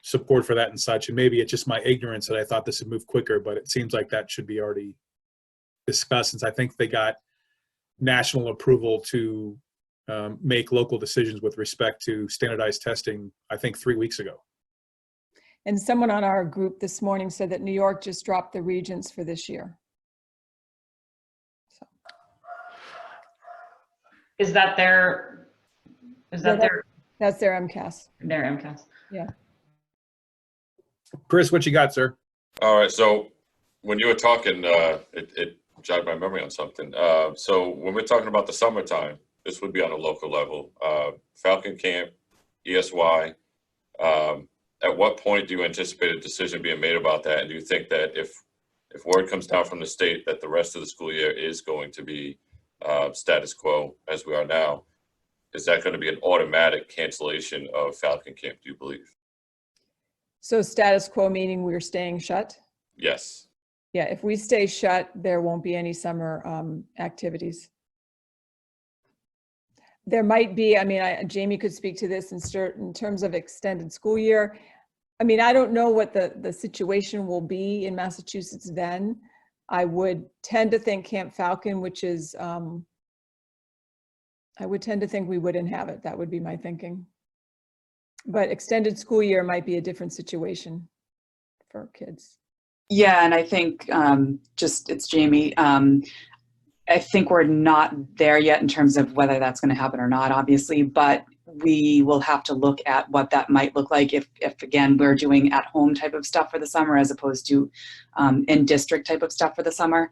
support for that and such, and maybe it's just my ignorance that I thought this would move quicker, but it seems like that should be already discussed, since I think they got national approval to make local decisions with respect to standardized testing, I think 3 weeks ago. And someone on our group this morning said that New York just dropped the regents for this year. So. Is that their, That's their MCAS. Their MCAS. Yeah. Chris, what you got, sir? All right, so when you were talking, it jogged my memory on something. So when we're talking about the summertime, this would be on a local level. Falcon Camp, ESY, at what point do you anticipate a decision being made about that? And do you think that if word comes down from the state that the rest of the school year is going to be status quo as we are now, is that going to be an automatic cancellation of Falcon Camp, do you believe? So status quo meaning we're staying shut? Yes. Yeah, if we stay shut, there won't be any summer activities. There might be, I mean, Jamie could speak to this in terms of extended school year. I mean, I don't know what the situation will be in Massachusetts then. I would tend to think Camp Falcon, which is, I would tend to think we wouldn't have it. That would be my thinking. But extended school year might be a different situation for kids. Yeah, and I think it's Jamie. I think we're not there yet in terms of whether that's going to happen or not, obviously, but we will have to look at what that might look like if again, we're doing at-home type of stuff for the summer as opposed to in-district type of stuff for the summer.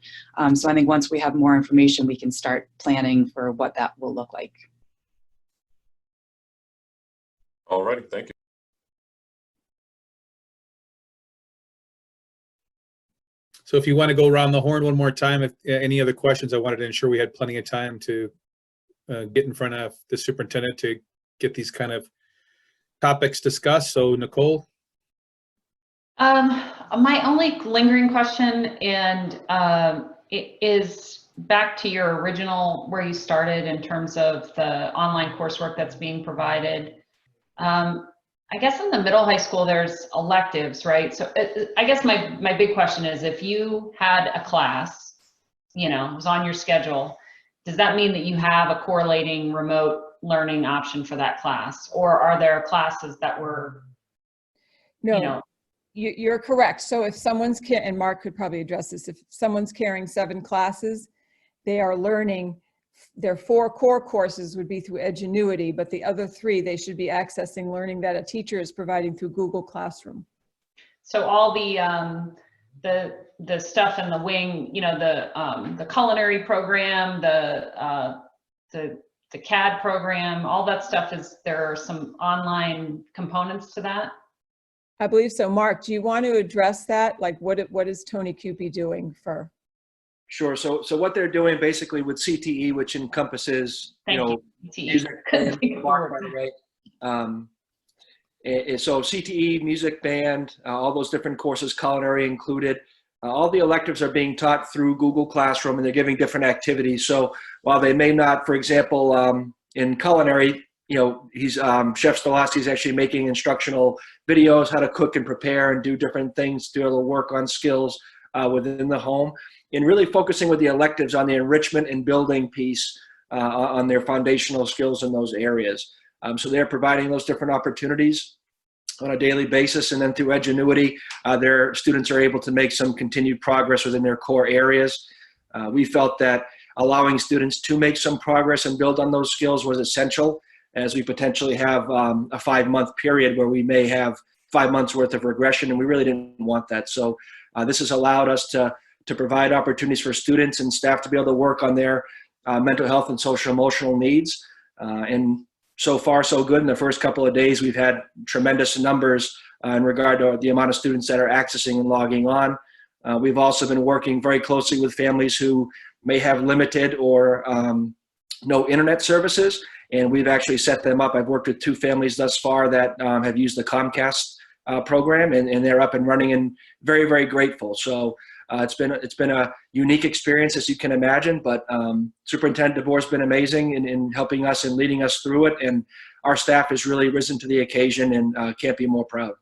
So I think once we have more information, we can start planning for what that will look like. All righty, thank you. So if you want to go around the horn one more time, if any other questions, I wanted to ensure we had plenty of time to get in front of the superintendent to get these kind of topics discussed. So Nicole? My only lingering question, and it is back to your original, where you started in terms of the online coursework that's being provided. I guess in the middle high school, there's electives, right? So I guess my big question is, if you had a class, you know, was on your schedule, does that mean that you have a correlating remote learning option for that class? Or are there classes that were, no, you know? You're correct. So if someone's, and Mark could probably address this, if someone's carrying 7 classes, they are learning. Their 4 core courses would be through Edgenuity, but the other 3, they should be accessing learning that a teacher is providing through Google Classroom. So all the stuff in the wing, you know, the culinary program, the CAD program, all that stuff there are some online components to that? I believe so. Mark, do you want to address that? Like what is Tony Cupie doing for? Sure. So what they're doing basically with CTE, which encompasses, music, band, by the way. So CTE, music, band, all those different courses, culinary included. All the electives are being taught through Google Classroom, and they're giving different activities. So while they may not, for example, in culinary, Chef Stolasky is actually making instructional videos, how to cook and prepare and do different things, do a little work on skills within the home. And really focusing with the electives on the enrichment and building piece on their foundational skills in those areas. So they're providing those different opportunities on a daily basis, and then through Edgenuity, their students are able to make some continued progress within their core areas. We felt that allowing students to make some progress and build on those skills was essential, as we potentially have a 5-month period where we may have 5 months worth of regression, and we really didn't want that. So this has allowed us to to provide opportunities for students and staff to be able to work on their mental health and social emotional needs. And so far, so good. In the first couple of days, we've had tremendous numbers in regard to the amount of students that are accessing and logging on. We've also been working very closely with families who may have limited or no internet services, and we've actually set them up. I've worked with 2 families thus far that have used the Comcast program, and they're up and running and very, very grateful. So it's been a unique experience, as you can imagine, but Superintendent DeBoer's been amazing in helping us and leading us through it, and our staff has really risen to the occasion and can't be more proud.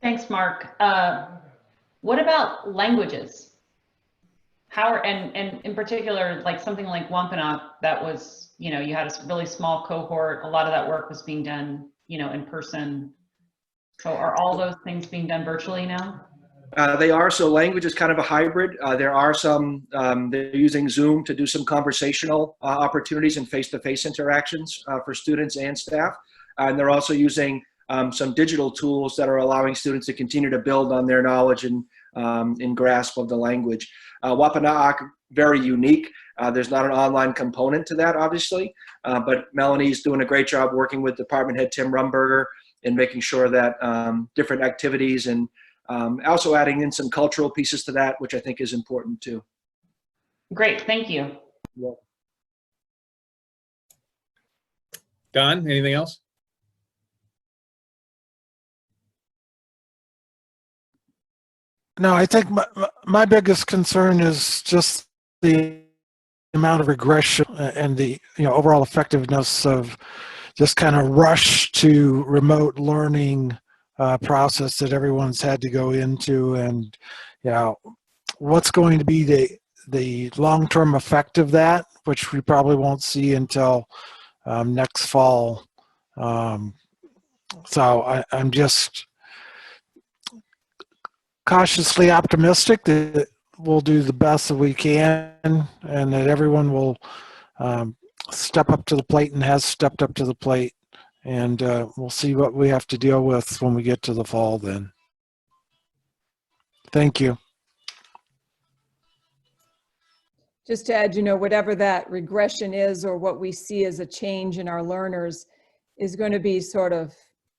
Thanks, Mark. What about languages? How are, and in particular, like something like Wampanoag, that was, you know, you had a really small cohort. A lot of that work was being done, you know, in person. So are all those things being done virtually now? They are. So language is kind of a hybrid. There are some, they're using Zoom to do some conversational opportunities and face-to-face interactions for students and staff. And they're also using some digital tools that are allowing students to continue to build on their knowledge and in grasp of the language. Wampanoag, very unique. There's not an online component to that, obviously, but Melanie's doing a great job working with Department Head Tim Rumberger in making sure that different activities and also adding in some cultural pieces to that, which I think is important too. Great, thank you. Yeah. Don, anything else? No, I think my biggest concern is just the amount of regression and the overall effectiveness of just kind of rush to remote learning process that everyone's had to go into, and what's going to be the long-term effect of that, which we probably won't see until next fall. So I'm just cautiously optimistic that we'll do the best that we can, and that everyone will step up to the plate and has stepped up to the plate, and we'll see what we have to deal with when we get to the fall then. Thank you. Just to add, whatever that regression is or what we see as a change in our learners is going to be sort of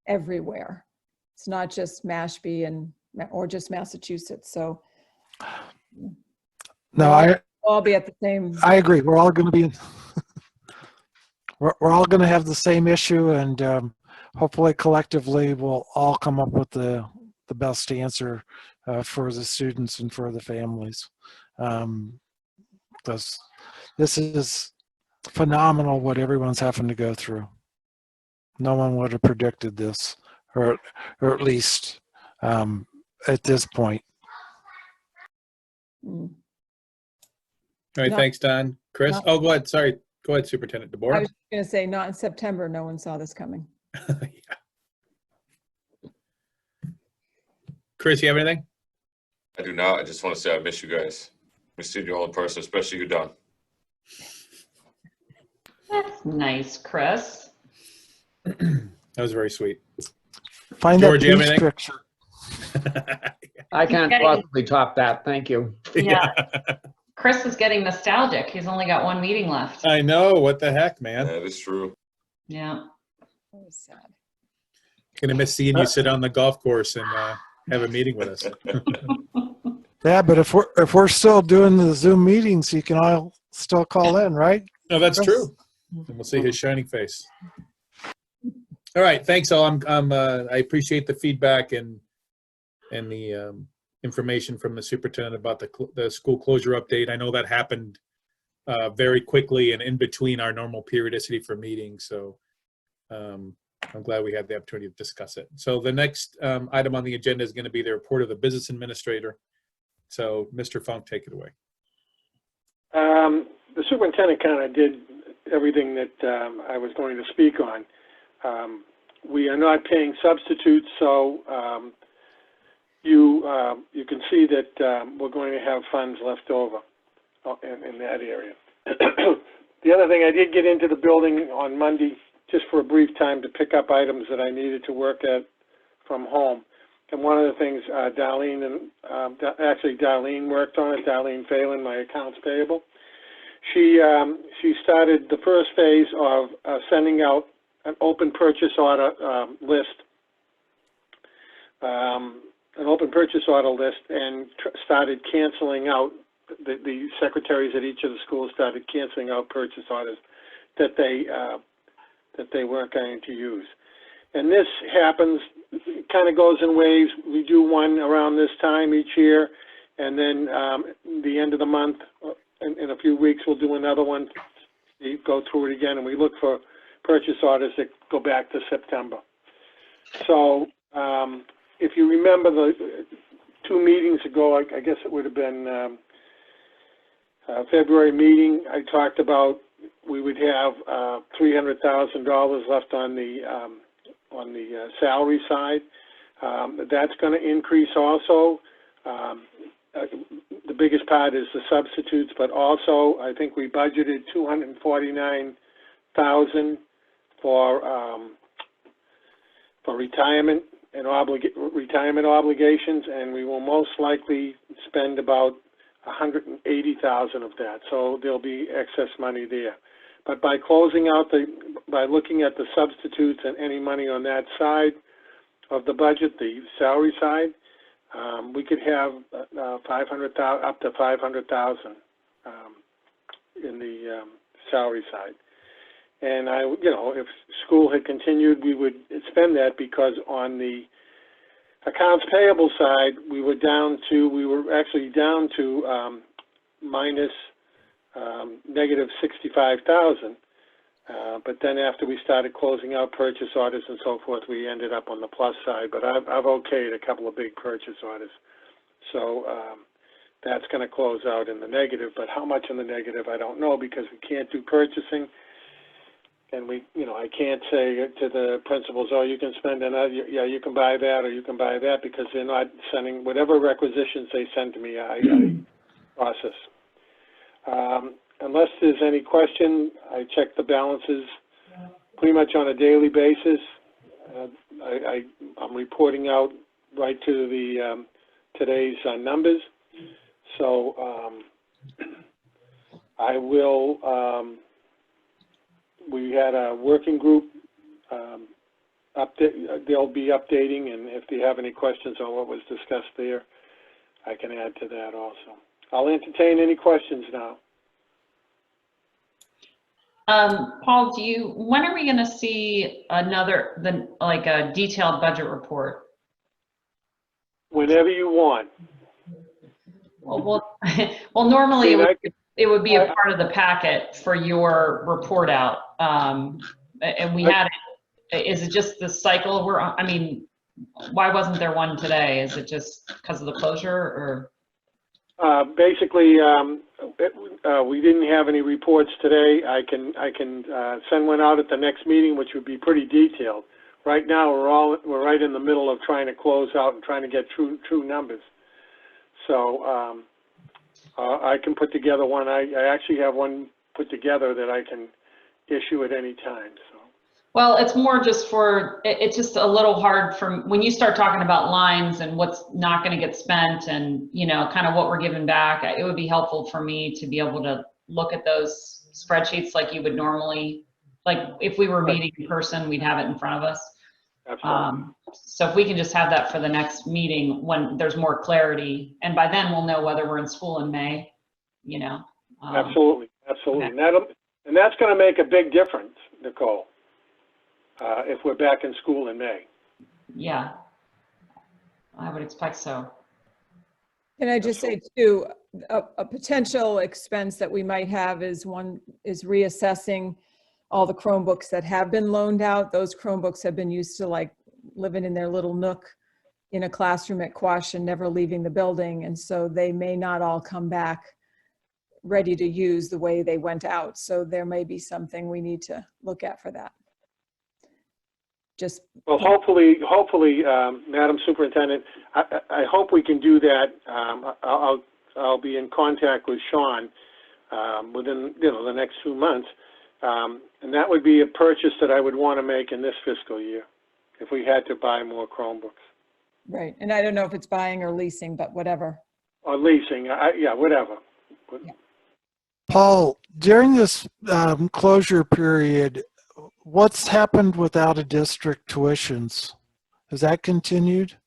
everywhere. It's not just Mashpee or just Massachusetts. So no, we'll all be at the same. I agree. We're all going to be we're all going to have the same issue, and hopefully collectively we'll all come up with the best answer for the students and for the families. Because this is phenomenal what everyone's having to go through. No one would have predicted this, or at least at this point. Mm. All right, thanks, Don. Chris? Oh, go ahead. Sorry. Go ahead, Superintendent DeBoer. I was going to say, not in September. No one saw this coming. Yeah. Chris, you have anything? I do not. I just want to say I miss you guys. Miss you all in person, especially you, Don. That's nice, Chris. That was very sweet. Find George, that you have beach anything? picture. I can't possibly top that. Thank you. Yeah. Chris is getting nostalgic. He's only got one meeting left. I know. What the heck, man? That is true. Yeah. That was sad. Gonna miss seeing you sit on the golf course and have a meeting with us. Yeah, but if we're still doing the Zoom meetings, you can all still call in, right? No, that's true. And we'll see his shining face. All right, thanks all. I appreciate the feedback and the information from the superintendent about the school closure update. I know that happened very quickly and in between our normal periodicity for meetings. So I'm glad we had the opportunity to discuss it. So the next item on the agenda is going to be the report of the business administrator. So Mr. Funk, take it away. The superintendent kind of did everything that I was going to speak on. We are not paying substitutes, so you can see that we're going to have funds left over in that area. The other thing, I did get into the building on Monday just for a brief time to pick up items that I needed to work at from home. And one of the things Darlene actually Darlene worked on it, Darlene Phelan, my accounts payable. She started the first phase of sending out an open purchase order list, and started canceling out, the secretaries at each of the schools started canceling out purchase orders that they weren't going to use. And this happens, kind of goes in waves. We do one around this time each year, and then the end of the month, in a few weeks, we'll do another one. We go through it again, and we look for purchase orders that go back to September. So if you remember the 2 meetings ago, I guess it would have been February meeting, I talked about we would have $300,000 left on the salary side. That's going to increase also. The biggest part is the substitutes, but also I think we budgeted $249,000 for retirement and retirement obligations, and we will most likely spend about $180,000 of that. So there'll be excess money there. But by closing out by looking at the substitutes and any money on that side of the budget, the salary side, we could have up to $500,000 in the salary side. And if school had continued, we would spend that, because on the accounts payable side, we were actually down to minus negative $65,000. But then after we started closing out purchase orders and so forth, we ended up on the plus side. But I've okayed a couple of big purchase orders. So that's going to close out in the negative. But how much in the negative, I don't know, because we can't do purchasing. And I can't say to the principals, oh, you can spend another, yeah, you can buy that or you can buy that, because they're not sending whatever requisitions they send to me, I process. Unless there's any question, I check the balances pretty much on a daily basis. I'm reporting out right to the today's numbers. So I will. We had a working group update. They'll be updating, and if they have any questions on what was discussed there, I can add to that also. I'll entertain any questions now. Paul, when are we going to see a detailed budget report? Whenever you want. Well, normally it would be a part of the packet for your report out. And we had it. Is it just the cycle we're on? I mean, why wasn't there one today? Is it just because of the closure, or? Basically, we didn't have any reports today. I can send one out at the next meeting, which would be pretty detailed. Right now, we're right in the middle of trying to close out and trying to get true numbers. So I can put together one. I actually have one put together that I can issue at any time. So. Well, it's more just it's just a little hard when you start talking about lines and what's not going to get spent and, kind of what we're giving back. It would be helpful for me to be able to look at those spreadsheets like you would normally, like if we were meeting in person, we'd have it in front of us. Absolutely. So if we can just have that for the next meeting when there's more clarity, and by then we'll know whether we're in school in May, Absolutely. Okay. And that's going to make a big difference, Nicole. If we're back in school in May. Yeah, I would expect so. Can I just say too, a potential expense that we might have is reassessing all the Chromebooks that have been loaned out. Those Chromebooks have been used to living in their little nook in a classroom at Quash and never leaving the building. And so they may not all come back ready to use the way they went out. So there may be something we need to look at for that. Well, hopefully, Madam Superintendent, I hope we can do that. I'll be in contact with Sean within the next 2 months, and that would be a purchase that I would want to make in this fiscal year if we had to buy more Chromebooks. Right. And I don't know if it's buying or leasing, but whatever. or leasing, yeah, whatever. Paul, during this closure period, what's happened with out-of-district tuitions? Has that continued?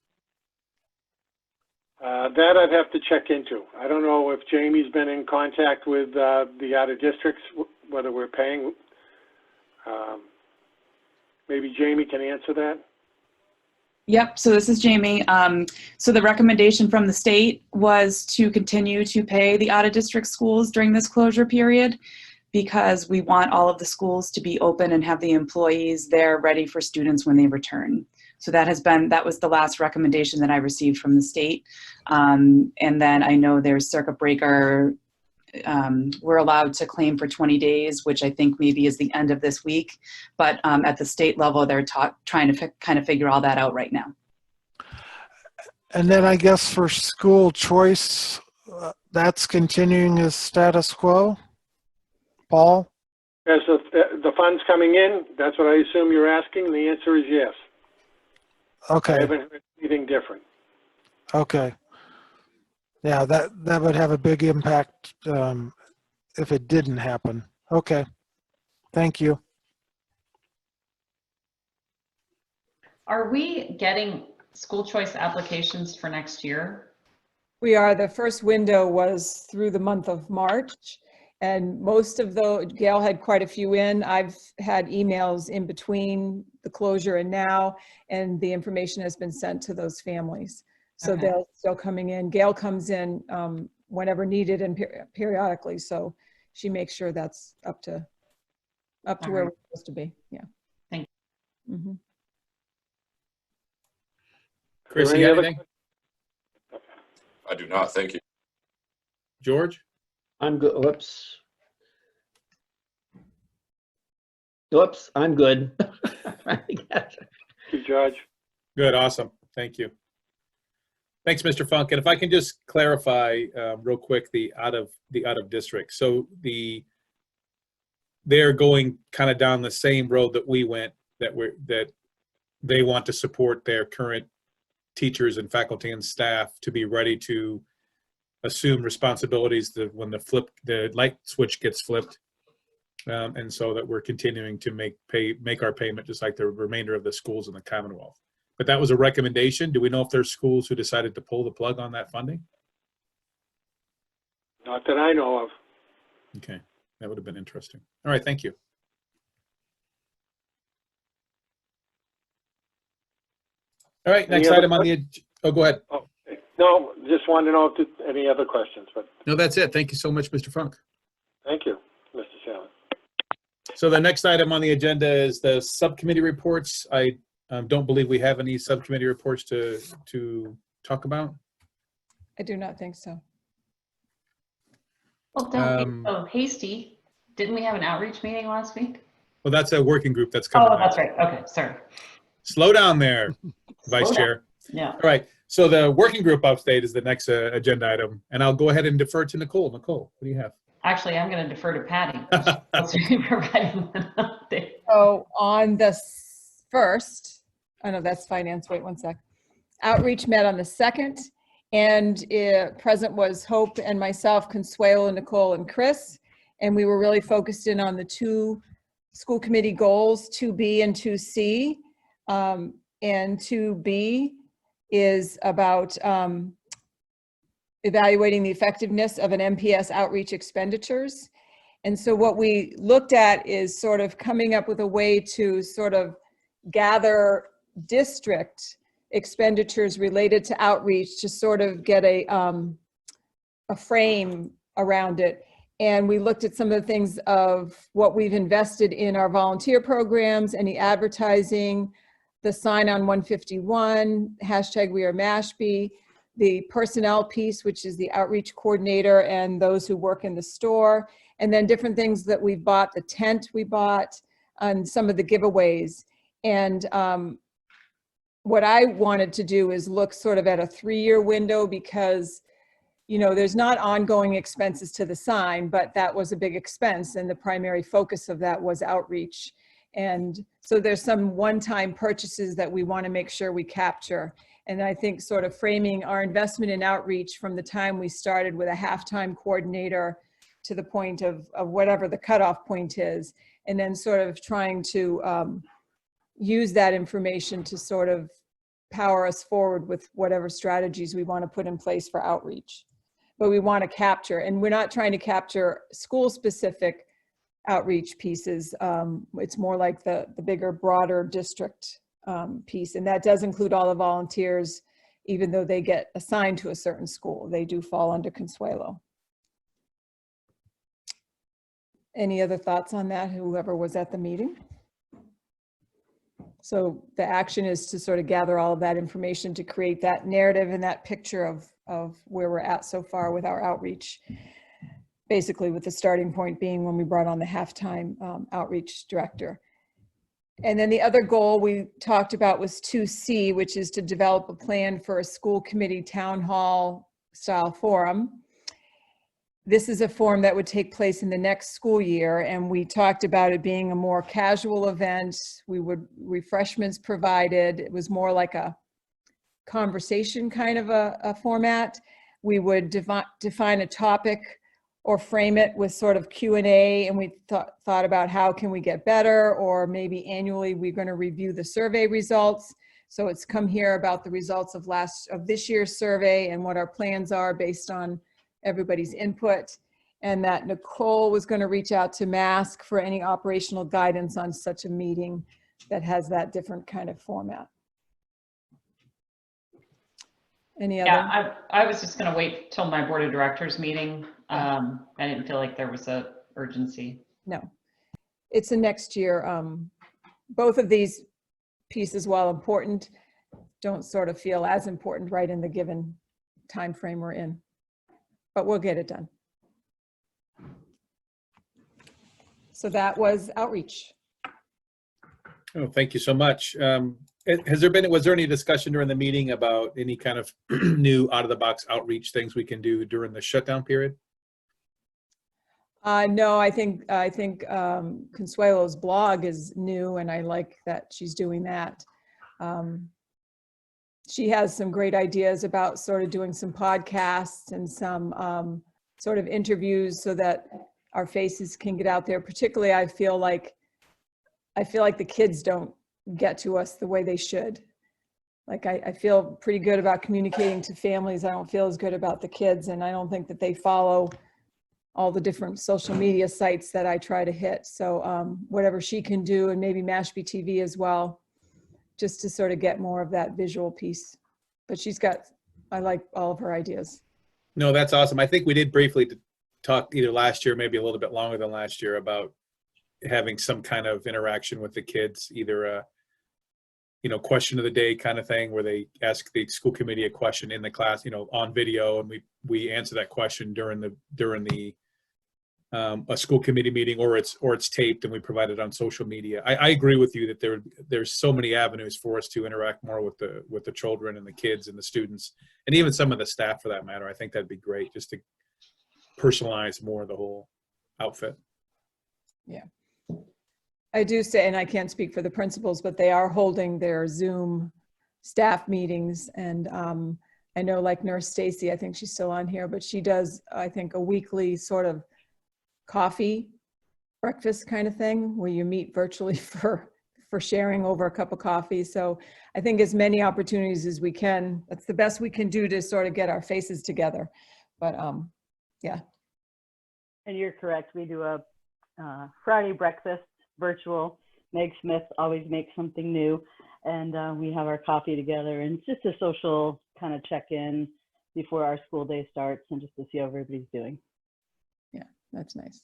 That I'd have to check into. I don't know if Jamie's been in contact with the out of districts, whether we're paying. Maybe Jamie can answer that. Yep, so this is Jamie. So the recommendation from the state was to continue to pay the out-of-district schools during this closure period because we want all of the schools to be open and have the employees there ready for students when they return. So that was the last recommendation that I received from the state. And then I know there's circuit breaker, we're allowed to claim for 20 days, which I think maybe is the end of this week. But at the state level, they're trying to kind of figure all that out right now. And then I guess for school choice, that's continuing as status quo? Paul? As the funds coming in, that's what I assume you're asking. The answer is yes. Okay. I haven't heard anything different. Okay. Yeah, that would have a big impact if it didn't happen. Okay. Thank you. Are we getting school choice applications for next year? We are. The first window was through the month of March, and most of Gail had quite a few in. I've had emails in between the closure and now, and the information has been sent to those families. So Okay. they're still coming in. Gail comes in whenever needed and periodically, so she makes sure that's up to All where right. we're supposed to be. Yeah. Thank you. Mm-hmm. Chris, Are you there got any anything? I do not. Thank you. George? I'm good. Whoops. Whoops, I'm good. Thank you, George. Good, awesome. Thank you. Thanks, Mr. Funk. And if I can just clarify real quick the out of district. So they're going kind of down the same road that we went, that they want to support their current teachers and faculty and staff to be ready to assume responsibilities when the light switch gets flipped. And so that we're continuing to make our payment just like the remainder of the schools in the Commonwealth. But that was a recommendation. Do we know if there's schools who decided to pull the plug on that funding? Not that I know of. Okay, that would have been interesting. All right, thank you. All right, next item on the, oh, go ahead. Oh, no, just wanted to know if there's any other questions, but No, that's it. Thank you so much, Mr. Funk. thank you, Mr. Chairman. So the next item on the agenda is the subcommittee reports. I don't believe we have any subcommittee reports to talk about. I do not think so. Well, don't be so hasty. Didn't we have an outreach meeting last week? Well, that's a working group that's coming. Oh, that's right. Okay, sorry. Slow down there, Vice Slow down. Chair. Yeah. All right. So the working group update is the next agenda item, and I'll go ahead and defer to Nicole. Nicole, what do you have? Actually, I'm going to defer to Patty. She'll be providing an update. So on the first, oh no, that's finance. Wait one sec. Outreach met on the 2nd, and present was Hope and myself, Consuelo, Nicole, and Chris. And we were really focused in on the 2 school committee goals, 2B and 2C. And 2B is about evaluating the effectiveness of an MPS outreach expenditures. And so what we looked at is sort of coming up with a way to sort of gather district expenditures related to outreach to sort of get a frame around it. And we looked at some of the things of what we've invested in our volunteer programs, any advertising, the sign on 151, hashtag We Are Mashpee, the personnel piece, which is the outreach coordinator and those who work in the store, and then different things that we bought, the tent we bought, and some of the giveaways. And what I wanted to do is look sort of at a 3-year window because, you know, there's not ongoing expenses to the sign, but that was a big expense, and the primary focus of that was outreach. And so there's some one-time purchases that we want to make sure we capture. And I think sort of framing our investment in outreach from the time we started with a halftime coordinator to the point of whatever the cutoff point is, and then sort of trying to use that information to sort of power us forward with whatever strategies we want to put in place for outreach. But we want to capture, and we're not trying to capture school-specific outreach pieces. It's more like the bigger, broader district piece, and that does include all the volunteers, even though they get assigned to a certain school. They do fall under Consuelo. Any other thoughts on that, whoever was at the meeting? So the action is to sort of gather all of that information to create that narrative and that picture of where we're at so far with our outreach, basically with the starting point being when we brought on the halftime outreach director. And then the other goal we talked about was 2C, which is to develop a plan for a school committee town hall style forum. This is a forum that would take place in the next school year, and we talked about it being a more casual event. We would refreshments provided. It was more like a conversation kind of a format. We would define a topic or frame it with sort of Q&A, and we thought about how can we get better, or maybe annually we're going to review the survey results. So it's come here about the results of this year's survey and what our plans are based on everybody's input, and that Nicole was going to reach out to Mask for any operational guidance on such a meeting that has that different kind of format. Any other? Yeah, I was just going to wait till my board of directors meeting. I didn't feel like there was a urgency. No, it's a next year. Both of these pieces, while important, don't sort of feel as important right in the given time frame we're in. But we'll get it done. So that was outreach. Oh, thank you so much. Was there any discussion during the meeting about any kind of new out-of-the-box outreach things we can do during the shutdown period? No, I think Consuelo's blog is new, and I like that she's doing that. She has some great ideas about sort of doing some podcasts and some sort of interviews so that our faces can get out there. Particularly, I feel like the kids don't get to us the way they should. Like I feel pretty good about communicating to families. I don't feel as good about the kids, and I don't think that they follow all the different social media sites that I try to hit. So whatever she can do, and maybe Mashpee TV as well, just to sort of get more of that visual piece. But I like all of her ideas. No, that's awesome. I think we did briefly talk either last year, maybe a little bit longer than last year, about having some kind of interaction with the kids, either a question of the day kind of thing where they ask the school committee a question in the class, on video, and we answer that question during a school committee meeting, or it's taped and we provide it on social media. I agree with you that there's so many avenues for us to interact more with the children and the kids and the students, and even some of the staff for that matter. I think that'd be great, just to personalize more of the whole outfit. Yeah. I do say, and I can't speak for the principals, but they are holding their Zoom staff meetings. And I know, like Nurse Stacy, I think she's still on here, but she does, I think, a weekly sort of coffee breakfast kind of thing where you meet virtually for sharing over a cup of coffee. So I think as many opportunities as we can, that's the best we can do to sort of get our faces together. But yeah. And you're correct. We do a Friday breakfast virtual. Meg Smith always makes something new, and we have our coffee together, and it's just a social kind of check-in before our school day starts, and just to see how everybody's doing. Yeah, that's nice.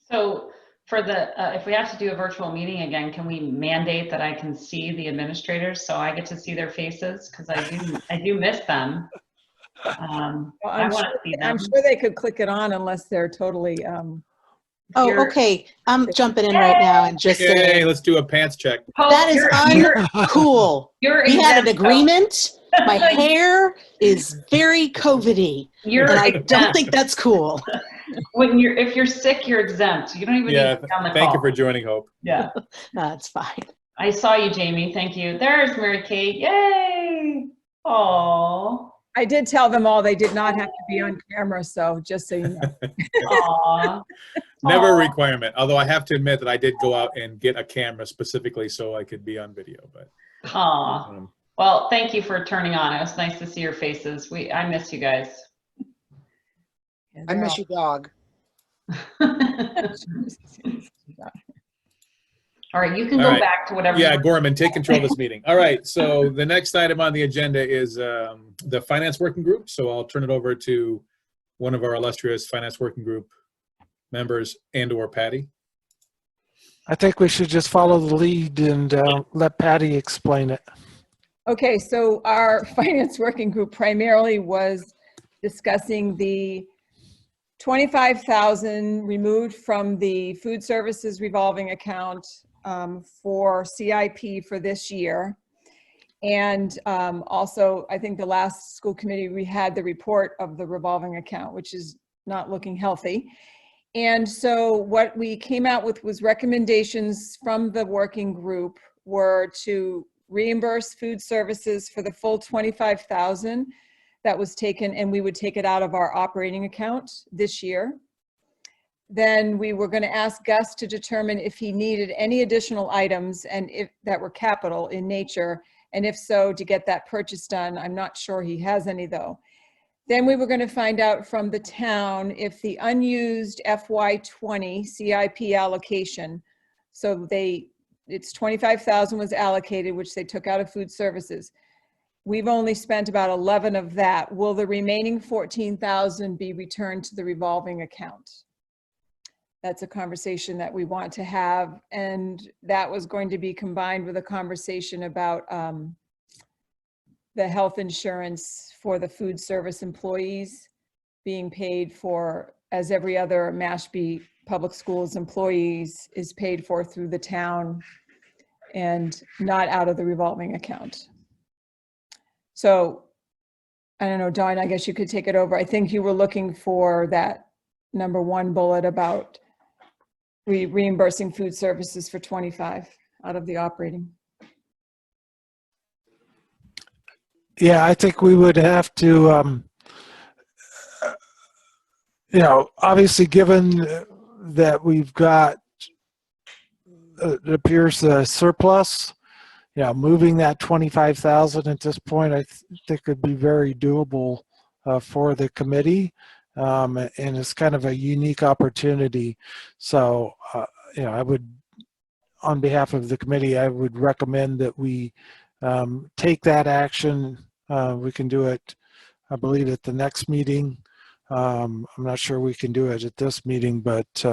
So for if we have to do a virtual meeting again, can we mandate that I can see the administrators so I get to see their faces? Because I do miss them. Well, I want to see them. I'm sure they could click it on unless they're totally Oh, okay. I'm jumping in right now and just Hey, saying let's do a pants check. that is uncool. We had an agreement. My hair is very COVID-y, and I don't think that's cool. If you're sick, you're exempt. You don't even need to be on the call. Thank you for joining, Hope. Yeah. That's fine. I saw you, Jamie. Thank you. There's Mary Kate. Yay! Aww. I did tell them all they did not have to be on camera, so just so you know. Aww. Never a Aw. requirement, although I have to admit that I did go out and get a camera specifically so I could be on video. But Aw. Well, thank you for turning on. It was nice to see your faces. I miss you guys. Yeah, I they're miss your dog. All right, you can All go right. back to whatever. Yeah, you Gorman, take control of this meeting. All right, so the next item on the agenda is the finance working group. So I'll turn it over to one of our illustrious finance working group members and/or Patty. I think we should just follow the lead and let Patty explain it. Okay, so our finance working group primarily was discussing the 25,000 removed from the food services revolving account for CIP for this year. And also, I think the last school committee, we had the report of the revolving account, which is not looking healthy. And so what we came out with was recommendations from the working group were to reimburse food services for the full 25,000 that was taken, and we would take it out of our operating account this year. Then we were going to ask Gus to determine if he needed any additional items and if that were capital in nature, and if so, to get that purchase done. I'm not sure he has any though. Then we were going to find out from the town if the unused FY20 CIP allocation, so it's 25,000 was allocated, which they took out of food services. We've only spent about 11 of that. Will the remaining 14,000 be returned to the revolving account? That's a conversation that we want to have. And that was going to be combined with a conversation about the health insurance for the food service employees being paid for, as every other Mashpee Public Schools employees is paid for through the town and not out of the revolving account. So, I don't know, Dawn, I guess you could take it over. I think you were looking for that number 1 bullet about reimbursing food services for 25 out of the operating. Yeah, I think we would have to, obviously given that we've got, it appears a surplus, moving that 25,000 at this point, I think would be very doable for the committee. And it's kind of a unique opportunity. So, I would, on behalf of the committee, I would recommend that we take that action. We can do it, I believe, at the next meeting. I'm not sure we can do it at this meeting, but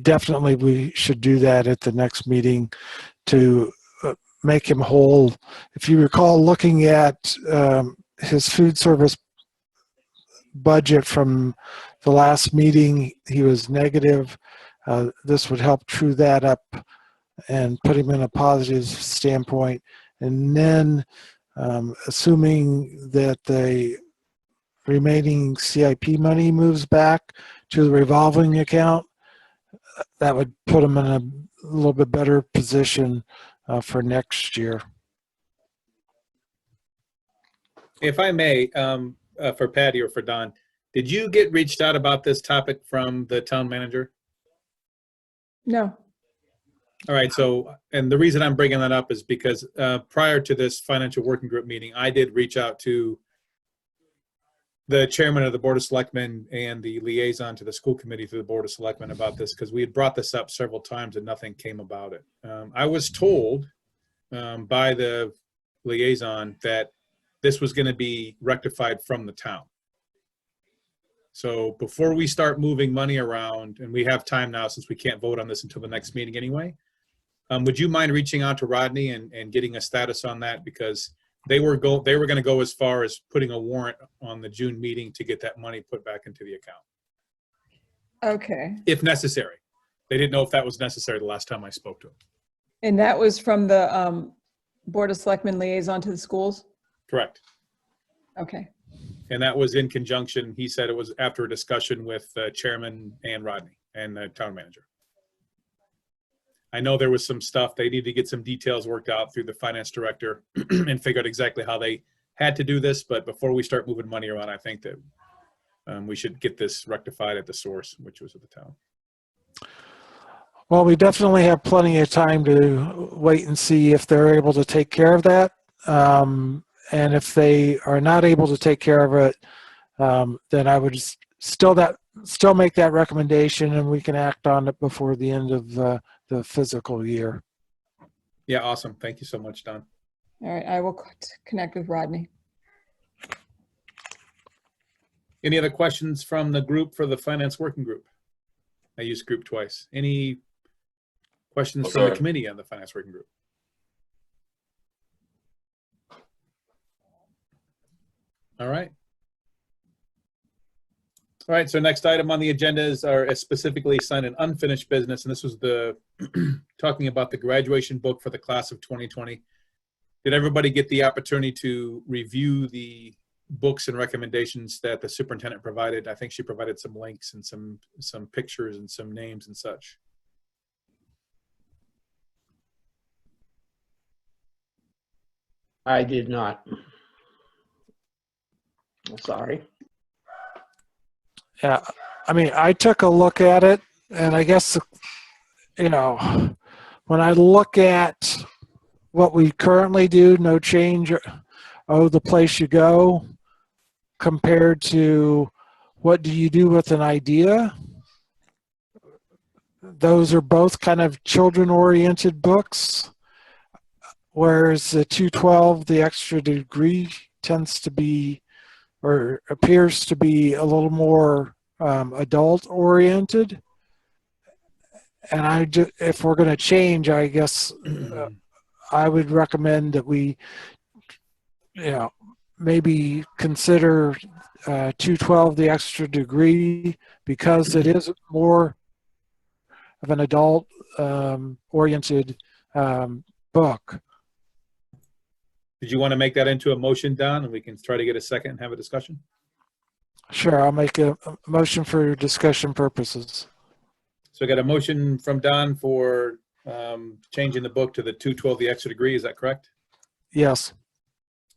definitely we should do that at the next meeting to make him whole. If you recall, looking at his food service budget from the last meeting, he was negative. This would help true that up and put him in a positive standpoint. And then assuming that the remaining CIP money moves back to the revolving account, that would put him in a little bit better position for next year. If I may, for Patty or for Don, did you get reached out about this topic from the town manager? No. All right, so, and the reason I'm bringing that up is because prior to this financial working group meeting, I did reach out to the chairman of the Board of Selectmen and the liaison to the school committee through the Board of Selectmen about this, because we had brought this up several times and nothing came about it. I was told by the liaison that this was going to be rectified from the town. So before we start moving money around, and we have time now since we can't vote on this until the next meeting anyway, would you mind reaching out to Rodney and getting a status on that? Because they were going to go as far as putting a warrant on the June meeting to get that money put back into the account. Okay. If necessary. They didn't know if that was necessary the last time I spoke to them. And that was from the Board of Selectmen liaison to the schools? Correct. Okay. And that was in conjunction, he said it was after a discussion with the chairman and Rodney and the town manager. I know there was some stuff, they needed to get some details worked out through the finance director and figure out exactly how they had to do this. But before we start moving money around, I think that we should get this rectified at the source, which was at the town. Well, we definitely have plenty of time to wait and see if they're able to take care of that. And if they are not able to take care of it, then I would still make that recommendation, and we can act on it before the end of the fiscal year. Yeah, awesome. Thank you so much, Don. All right, I will connect with Rodney. Any other questions from the group for the finance working group? I used group twice. Any questions from the committee on the finance working group? All right. All right, so next item on the agenda is our specifically assigned and unfinished business, and this was the talking about the graduation book for the class of 2020. Did everybody get the opportunity to review the books and recommendations that the superintendent provided? I think she provided some links and some pictures and some names and such. I did not. Sorry. Yeah, I mean, I took a look at it, and I guess, you know, when I look at what we currently do, no change, oh, the place you go, compared to what do you do with an idea, those are both kind of children-oriented books, whereas the 212, the extra degree, tends to be, or appears to be, a little more adult oriented. And if we're going to change, I guess I would recommend that we, you know, maybe consider 212, the extra degree, because it is more of an adult oriented book. Did you want to make that into a motion, Don, and we can try to get a second and have a discussion? Sure, I'll make a motion for discussion purposes. So I got a motion from Don for changing the book to the 212, the extra degree. Is that correct? Yes.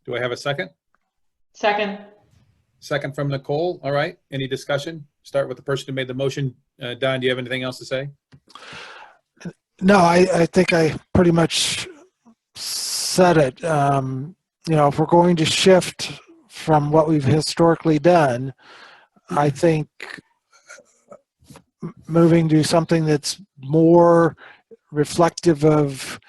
Do I have a second? Second. Second from Nicole. All right. Any discussion? Start with the person who made the motion. Don, do you have anything else to say? No, I think I pretty much said it. You know, if we're going to shift from what we've historically done, I think moving to something that's more reflective of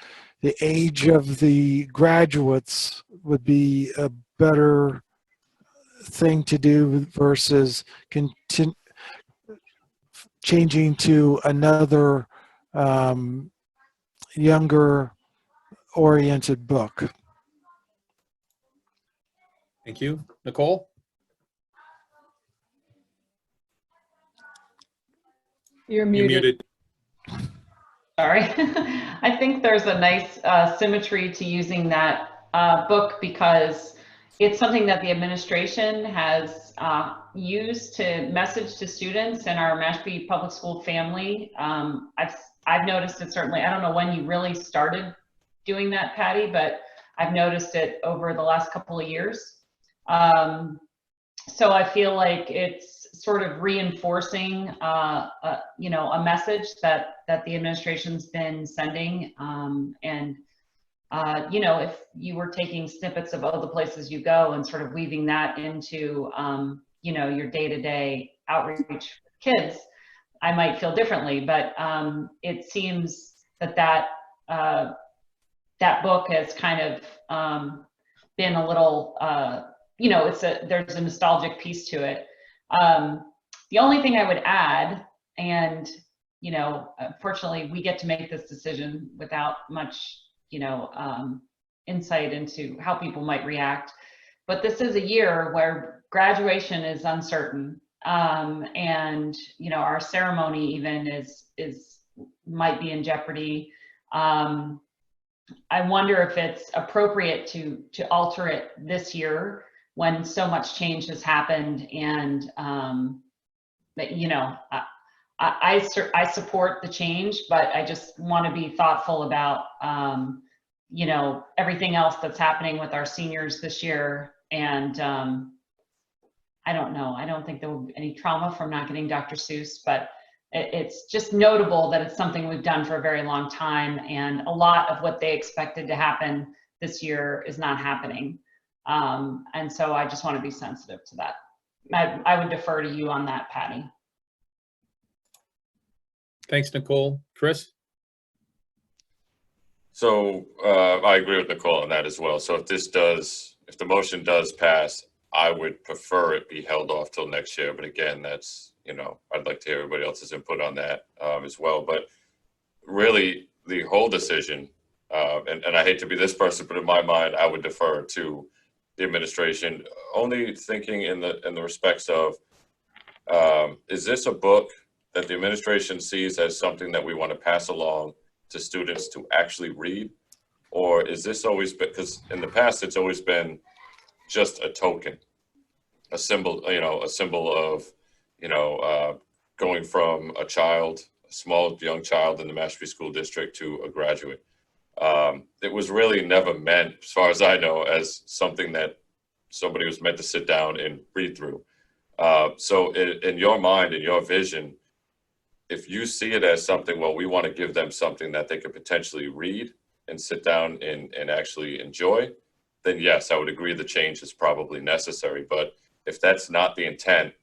the age of the graduates would be a better thing to do versus changing to another younger oriented book. Thank you. Nicole? You're muted. Sorry. I think there's a nice symmetry to using that book because it's something that the administration has used to message to students in our Mashpee public school family. I've noticed it certainly. I don't know when you really started doing that, Patty, but I've noticed it over the last couple of years. So I feel like it's sort of reinforcing, you know, a message that the administration's been sending. You know, if you were taking snippets of the places you go and sort of weaving that into, you know, your day-to-day outreach with kids, I might feel differently. But it seems that book has kind of been a little, you know, there's a nostalgic piece to it. The only thing I would add, and, you know, unfortunately we get to make this decision without much, you know, insight into how people might react, but this is a year where graduation is uncertain. And, you know, our ceremony even might be in jeopardy. I wonder if it's appropriate to alter it this year when so much change has happened, and that, you know, I support the change, but I just want to be thoughtful about, you know, everything else that's happening with our seniors this year. And I don't know. I don't think there will be any trauma from not getting Dr. Seuss, but it's just notable that it's something we've done for a very long time. And a lot of what they expected to happen this year is not happening. And so I just want to be sensitive to that. I would defer to you on that, Patty. Thanks, Nicole. Chris? So I agree with Nicole on that as well. So if the motion does pass, I would prefer it be held off till next year. But again, that's, you know, I'd like to hear everybody else's input on that as well. But really, the whole decision, and I hate to be this person, but in my mind, I would defer to the administration, only thinking in the respects of, is this a book that the administration sees as something that we want to pass along to students to actually read? Or is this always, because in the past, it's always been just a token, a symbol, you know, a symbol of, you know, going from a child, a small young child in the Mashpee School District to a graduate. It was really never meant, as far as I know, as something that somebody was meant to sit down and read through. So in your mind, in your vision, if you see it as something, well, we want to give them something that they could potentially read and sit down and actually enjoy, then yes, I would agree the change is probably necessary. But if that's not the intent,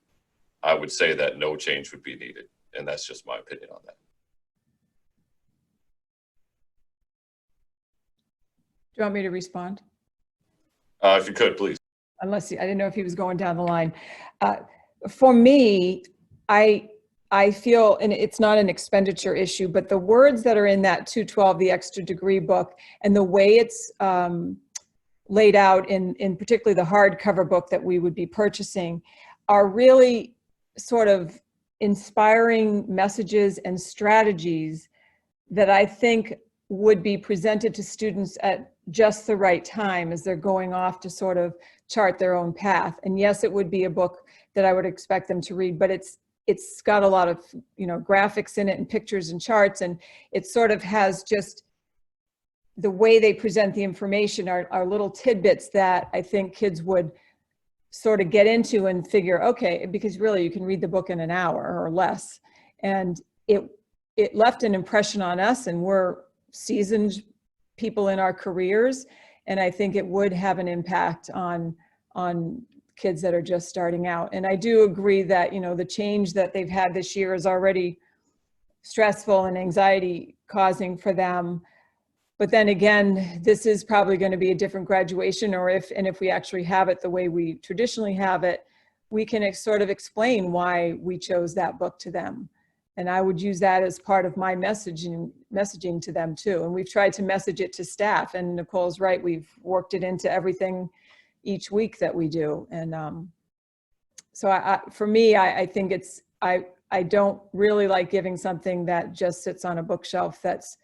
I would say that no change would be needed. And that's just my opinion on that. Do you want me to respond? If you could, please. Unless I didn't know if he was going down the line. For me, I feel, and it's not an expenditure issue, but the words that are in that 212, the extra degree book, and the way it's laid out in particularly the hardcover book that we would be purchasing, are really sort of inspiring messages and strategies that I think would be presented to students at just the right time as they're going off to sort of chart their own path. And yes, it would be a book that I would expect them to read, but it's got a lot of, you know, graphics in it and pictures and charts, and it sort of has just the way they present the information are little tidbits that I think kids would sort of get into and figure, okay, because really you can read the book in an hour or less. And it left an impression on us, and we're seasoned people in our careers. And I think it would have an impact on kids that are just starting out. And I do agree that, you know, the change that they've had this year is already stressful and anxiety causing for them. But then again, this is probably going to be a different graduation, or if we actually have it the way we traditionally have it, we can sort of explain why we chose that book to them. And I would use that as part of my messaging to them too. And we've tried to message it to staff, and Nicole's right, we've worked it into everything each week that we do. And so for me, I think I don't really like giving something that just sits on a bookshelf that's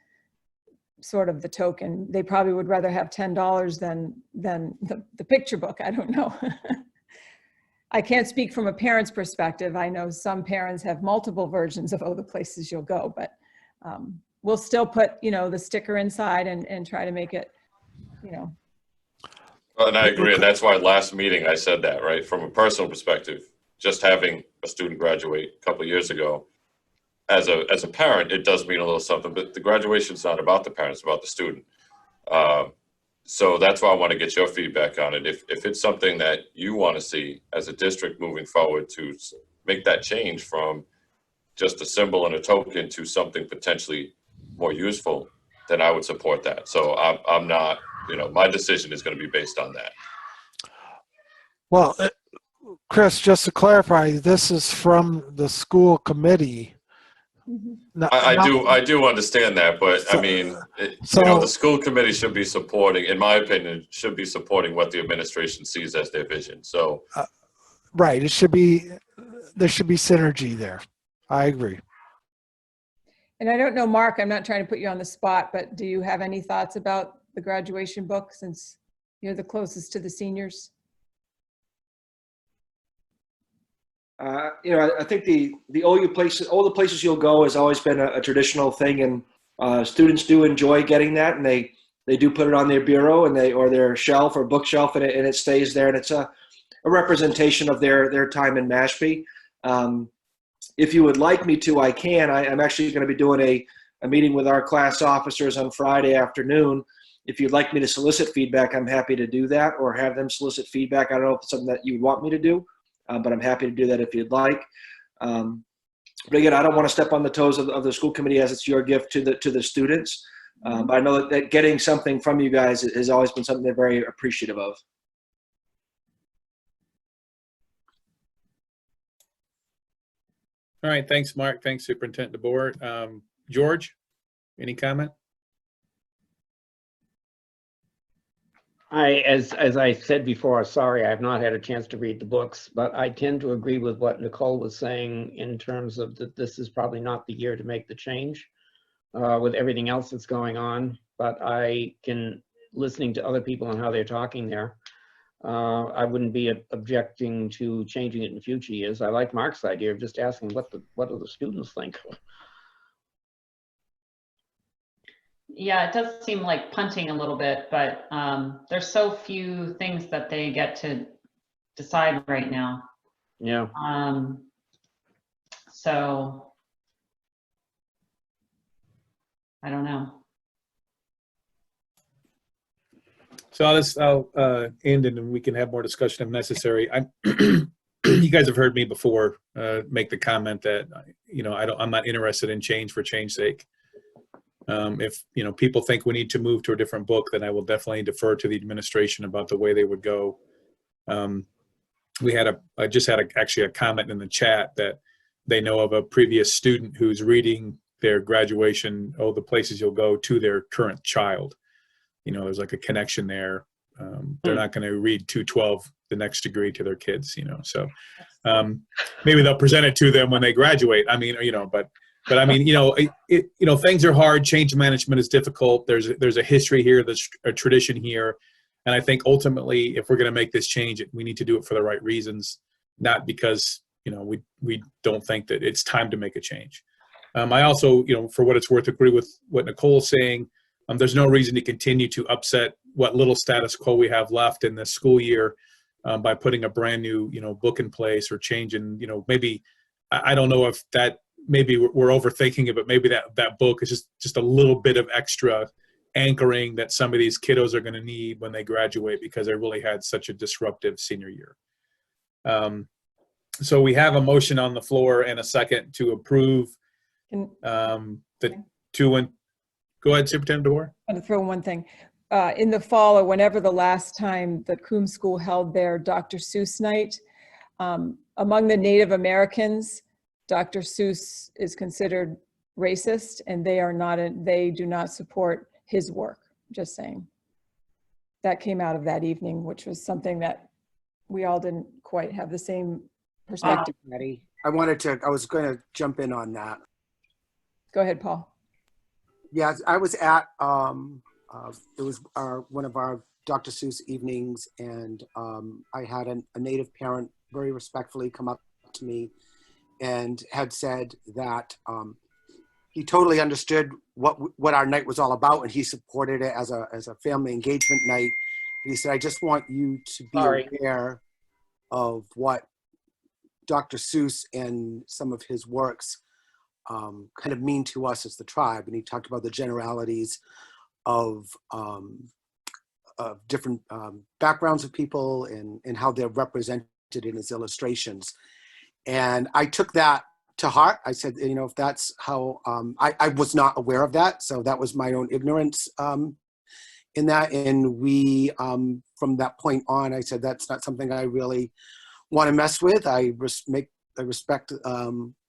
sort of the token. They probably would rather have $10 than the picture book. I don't know. I can't speak from a parent's perspective. I know some parents have multiple versions of, oh, the places you'll go, but we'll still put, you know, the sticker inside and try to make it, you know. Well, and I agree. And that's why last meeting I said that, right? From a personal perspective, just having a student graduate a couple of years ago, as a parent, it does mean a little something, but the graduation's not about the parents, it's about the student. So that's why I want to get your feedback on it. If it's something that you want to see as a district moving forward to make that change from just a symbol and a token to something potentially more useful, then I would support that. So I'm not, you know, my decision is going to be based on that. Well, Chris, just to clarify, this is from the school committee. I do understand that, but so, I mean, you know, the school committee should be supporting, in my opinion, should be supporting what the administration sees as their vision. So, right, there should be synergy there. I agree. And I don't know, Mark, I'm not trying to put you on the spot, but do you have any thoughts about the graduation book, since you're the closest to the seniors? I think the older places you'll go has always been a traditional thing, and students do enjoy getting that, and they do put it on their bureau or their shelf or bookshelf, and it stays there, and it's a representation of their time in Mashpee. If you would like me to, I can. I'm actually going to be doing a meeting with our class officers on Friday afternoon. If you'd like me to solicit feedback, I'm happy to do that, or have them solicit feedback. I don't know if it's something that you want me to do, but I'm happy to do that if you'd like. But again, I don't want to step on the toes of the school committee, as it's your gift to the students. But I know that getting something from you guys has always been something they're very appreciative of. All right, thanks, Mark. Thanks, Superintendent DeBoer. George, any comment? As I said before, sorry, I have not had a chance to read the books, but I tend to agree with what Nicole was saying in terms of that this is probably not the year to make the change with everything else that's going on. But listening to other people and how they're talking there, I wouldn't be objecting to changing it in future years. I like Mark's idea of just asking what do the students think. Yeah, it does seem like punting a little bit, but there's so few things that they get to decide right now. Yeah. So I don't know. So I'll end, and we can have more discussion if necessary. You guys have heard me before make the comment that I'm not interested in change for change's sake. If people think we need to move to a different book, then I will definitely defer to the administration about the way they would go. I just had actually a comment in the chat that they know of a previous student who's reading their graduation, the places you'll go, to their current child. There's like a connection there. They're not going to read 212, the next degree, to their kids. So maybe they'll present it to them when they graduate. But I mean, things are hard. Change management is difficult. There's a history here. There's a tradition here. And I think ultimately, if we're going to make this change, we need to do it for the right reasons, not because, we don't think that it's time to make a change. I also, for what it's worth, agree with what Nicole's saying. There's no reason to continue to upset what little status quo we have left in this school year by putting a brand new, book in place, or changing, maybe, I don't know if that, maybe we're overthinking it, but maybe that book is just a little bit of extra anchoring that some of these kiddos are going to need when they graduate, because they really had such a disruptive senior year. So we have a motion on the floor and a second to approve the two and go ahead, Superintendent DeBoer. I'm going to throw in one thing. In the fall, or whenever the last time the Coombs School held their Dr. Seuss night, among the Native Americans, Dr. Seuss is considered racist, and they do not support his work. Just saying. That came out of that evening, which was something that we all didn't quite have the same perspective. I was going to jump in on that. Go ahead, Paul. Yeah, I was at, it was one of our Dr. Seuss evenings, and I had a Native parent very respectfully come up to me and had said that he totally understood what our night was all about, and he supported it as a family engagement night. And he said, I just want you to be aware of what Dr. Seuss and some of his works kind of mean to us as the tribe. And he talked about the generalities of different backgrounds of people and how they're represented in his illustrations. And I took that to heart. I said, if that's how, I was not aware of that. So that was my own ignorance in that. And we, from that point on, I said, that's not something I really want to mess with. I respect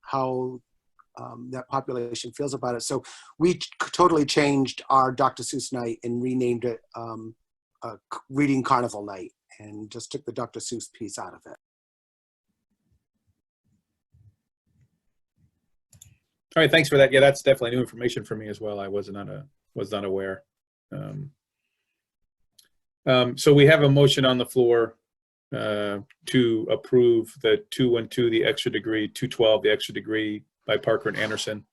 how that population feels about it. So we totally changed our Dr. Seuss night and renamed it Reading Carnival Night, and just took the Dr. Seuss piece out of it. All right, thanks for that. Yeah, that's definitely new information for me as well. I was not aware. So we have a motion on the floor to approve the 212, the extra degree, 212, the extra degree by Parker and Anderson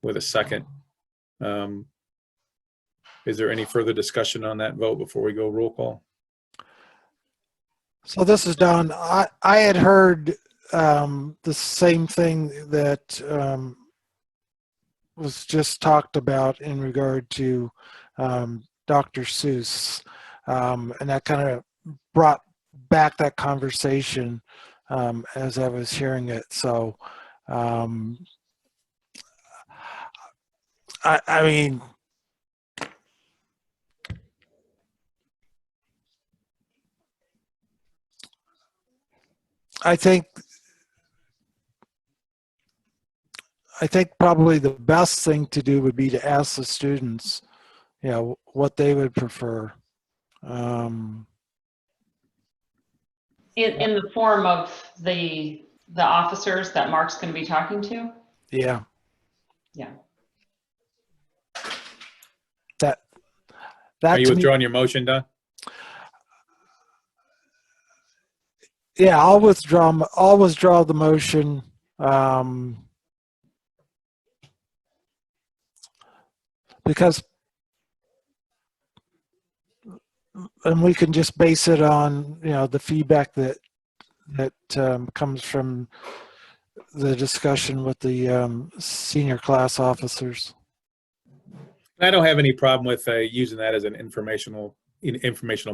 with a second. Is there any further discussion on that vote before we go roll call? So this is Don. I had heard the same thing that was just talked about in regard to Dr. Seuss. And that kind of brought back that conversation as I was hearing it. So, I mean, I think probably the best thing to do would be to ask the students, you know, what they would prefer. In the form of the officers that Mark's going to be talking to? Yeah. Yeah. Are you withdrawing your motion, Don? Yeah, I'll withdraw the motion. Because, and we can just base it on, you know, the feedback that comes from the discussion with the senior class officers. I don't have any problem with using that as an informational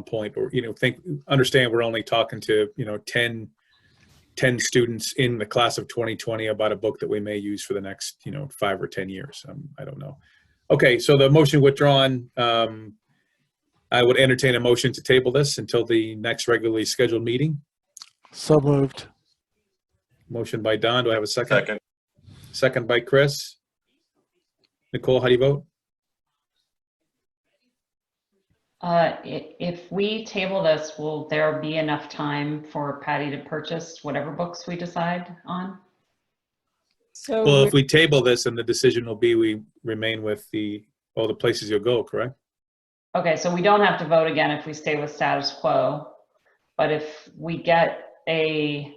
point, or, you know, understand we're only talking to, you know, 10 students in the class of 2020 about a book that we may use for the next, you know, 5 or 10 years. I don't know. Okay, so the motion withdrawn. I would entertain a motion to table this until the next regularly scheduled meeting. So moved. Motion by Don. Do I have a second? Second. Second by Chris. Nicole, how do you vote? If we table this, will there be enough time for Patty to purchase whatever books we decide on? So Well, if we table this, and the decision will be we remain with all the places you'll go, correct? Okay, so we don't have to vote again if we stay with status quo, but if we get a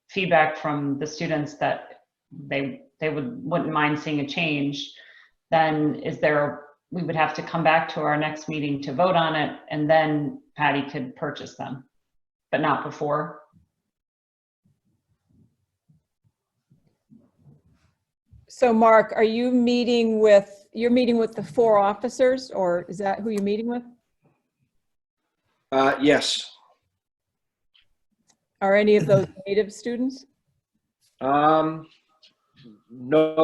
feedback from the students that they wouldn't mind seeing a change, then we would have to come back to our next meeting to vote on it, and then Patty could purchase them, but not before. So Mark, are you meeting with the 4 officers, or is that who you're meeting with? Yes. Are any of those native students? No,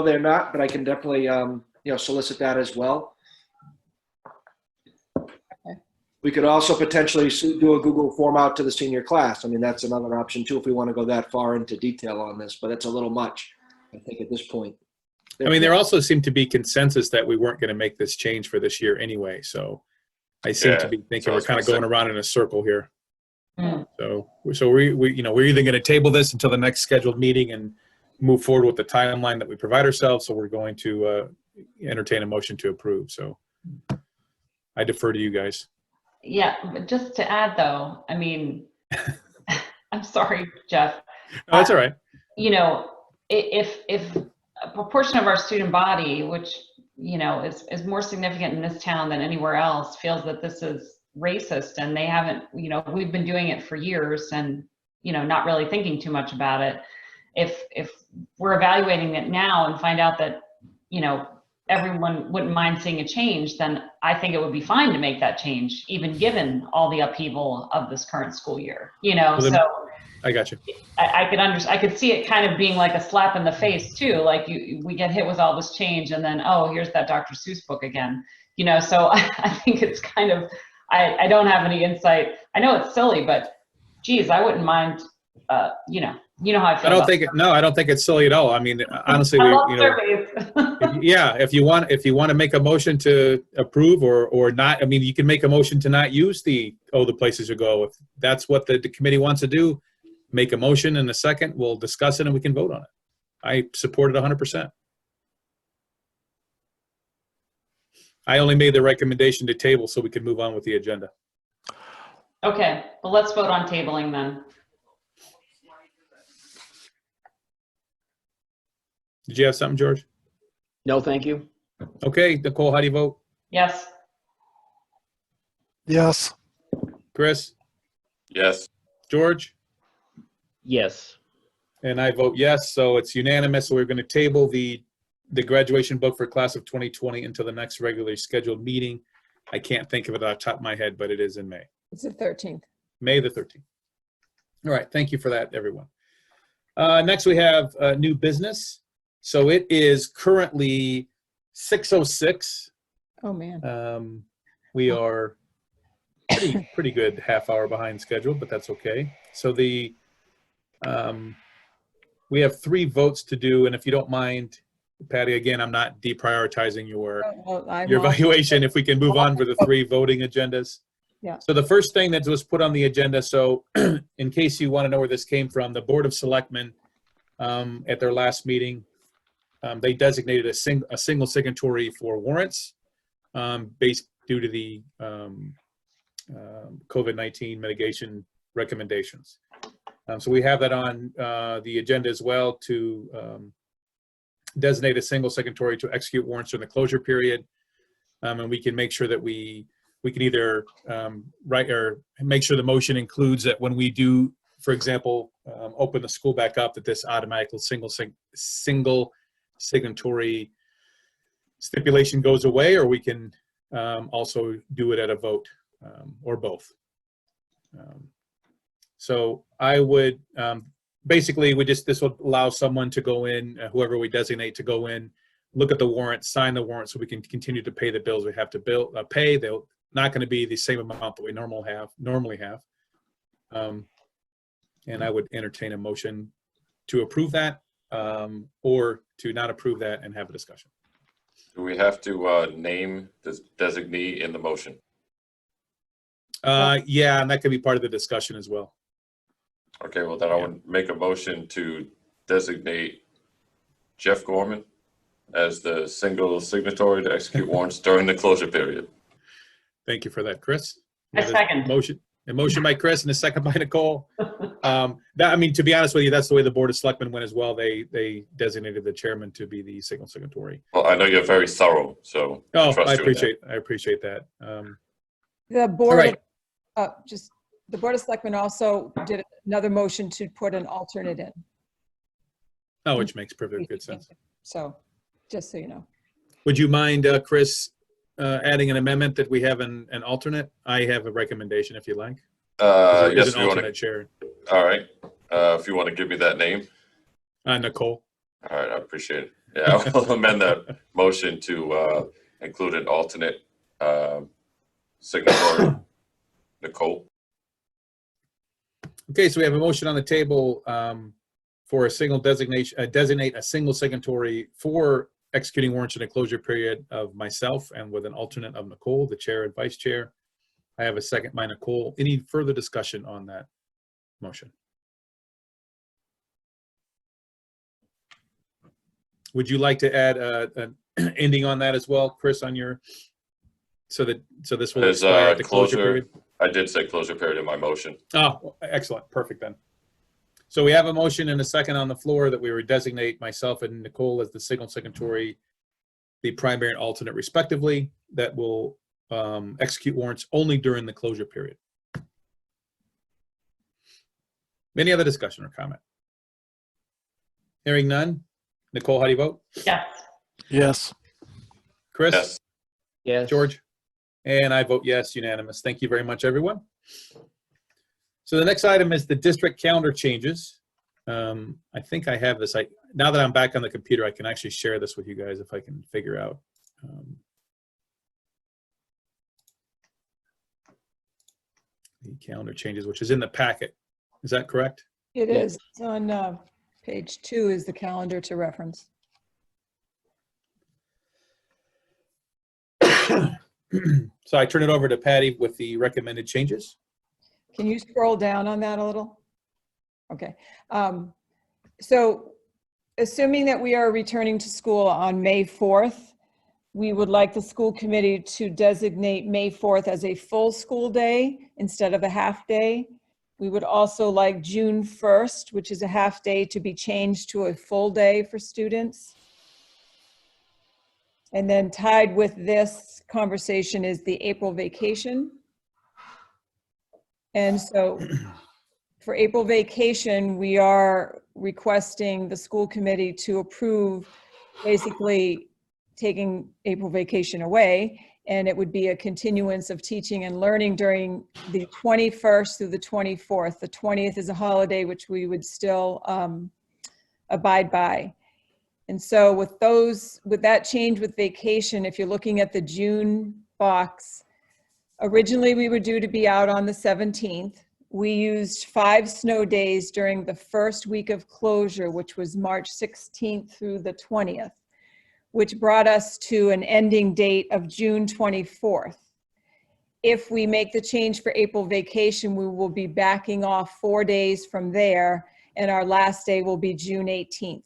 they're not, but I can definitely, solicit that as well. Okay. We could also potentially do a Google form out to the senior class. I mean, that's another option too, if we want to go that far into detail on this, but it's a little much, I think, at this point. I mean, there also seemed to be consensus that we weren't going to make this change for this year anyway. So I seem to be thinking we're kind of going around in a circle here. Mm. So we're either going to table this until the next scheduled meeting and move forward with the timeline that we provide ourselves. So we're going to entertain a motion to approve. So I defer to you guys. Yeah, but just to add though, I mean, I'm sorry, Jeff. No, that's all right. You know, if a proportion of our student body, which, you know, is more significant in this town than anywhere else, feels that this is racist, and they haven't, you know, we've been doing it for years and, you know, not really thinking too much about it. If we're evaluating it now and find out that, you know, everyone wouldn't mind seeing a change, then I think it would be fine to make that change, even given all the upheaval of this current school year, you know. Well, then, so I got you. I could see it kind of being like a slap in the face too. Like we get hit with all this change, and then, oh, here's that Dr. Seuss book again, you know. So I think it's kind of, I don't have any insight. I know it's silly, but geez, I wouldn't mind, you know how I feel. I don't think it's silly at all. I mean, honestly, if you want to make a motion to approve or not, I mean, you can make a motion to not use the places to go. If that's what the committee wants to do, make a motion in a second, we'll discuss it and we can vote on it. I support it 100%. I only made the recommendation to table so we could move on with the agenda. Okay, well, let's vote on tabling then. Did you have something, George? No, thank you. Okay, Nicole, how do you vote? Yes. Yes. Chris? Yes. George? Yes. And I vote yes, so it's unanimous. So we're going to table the graduation book for class of 2020 until the next regularly scheduled meeting. I can't think of it off the top of my head, but it is in May. It's the 13th. May the 13th. All right, thank you for that, everyone. Next, we have new business. So it is currently 6:06. Oh, man. We are pretty good half hour behind schedule, but that's okay. So we have 3 votes to do, and if you don't mind, Patty, again, I'm not deprioritizing your evaluation. If we can move on for the 3 voting agendas. Yeah. So the first thing that was put on the agenda, so in case you want to know where this came from, the Board of Selectmen at their last meeting, they designated a single signatory for warrants based due to the COVID-19 mitigation recommendations. So we have that on the agenda as well to designate a single signatory to execute warrants during the closure period. And we can make sure that we can either write or make sure the motion includes that when we do, for example, open the school back up, that this automatically single signatory stipulation goes away, or we can also do it at a vote or both. So I would basically this will allow someone to go in, whoever we designate to go in, look at the warrant, sign the warrant, so we can continue to pay the bills we have to pay. They're not going to be the same amount that we normally have. And I would entertain a motion to approve that or to not approve that and have a discussion. Do we have to name this designee in the motion? Yeah, and that could be part of the discussion as well. Okay, well then I would make a motion to designate Jeff Gorman as the single signatory to execute warrants during the closure period. Thank you for that, Chris. A second. A motion by Chris and a second by Nicole. I mean, to be honest with you, that's the way the Board of Selectmen went as well. They designated the chairman to be the single signatory. Well, I know you're very thorough, so I trust appreciate that. The board, right. The Board of Selectmen also did another motion to put an alternate in. Oh, which makes perfect good sense. So, just so you know. Would you mind, Chris, adding an amendment that we have an alternate? I have a recommendation if you like. Yes, an alternate chair. All right. If you want to give me that name. Nicole. All right, I appreciate it. Yeah, I'll amend that motion to include an alternate signatory, Nicole. Okay, so we have a motion on the table for a single designate a single signatory for executing warrants in a closure period of myself and with an alternate of Nicole, the chair and vice chair. I have a second by Nicole. Any further discussion on that motion? Would you like to add an ending on that as well, Chris, on your, so this will expire at the closure period? I did say closure period in my motion. Oh, excellent. Perfect then. So we have a motion and a second on the floor that we would designate myself and Nicole as the single signatory, the primary and alternate respectively, that will execute warrants only during the closure period. Any other discussion or comment? Hearing none. Nicole, how do you vote? Yes. Yes. Chris? Yes. Yes. George? And I vote yes, unanimous. Thank you very much, everyone. So the next item is the district calendar changes. I think I have this. Now that I'm back on the computer, I can actually share this with you guys if I can figure out. The calendar changes, which is in the packet. Is that correct? It is. It's on page 2 is the calendar to reference. So I turn it over to Patty with the recommended changes. Can you scroll down on that a little? Okay. So assuming that we are returning to school on May 4th, we would like the school committee to designate May 4th as a full school day instead of a half day. We would also like June 1st, which is a half day, to be changed to a full day for students. And then tied with this conversation is the April vacation. And so for April vacation, we are requesting the school committee to approve basically taking April vacation away, and it would be a continuance of teaching and learning during the 21st through the 24th. The 20th is a holiday, which we would still abide by. And so with that change with vacation, if you're looking at the June box, originally we were due to be out on the 17th. We used 5 snow days during the first week of closure, which was March 16th through the 20th, which brought us to an ending date of June 24th. If we make the change for April vacation, we will be backing off 4 days from there, and our last day will be June 18th.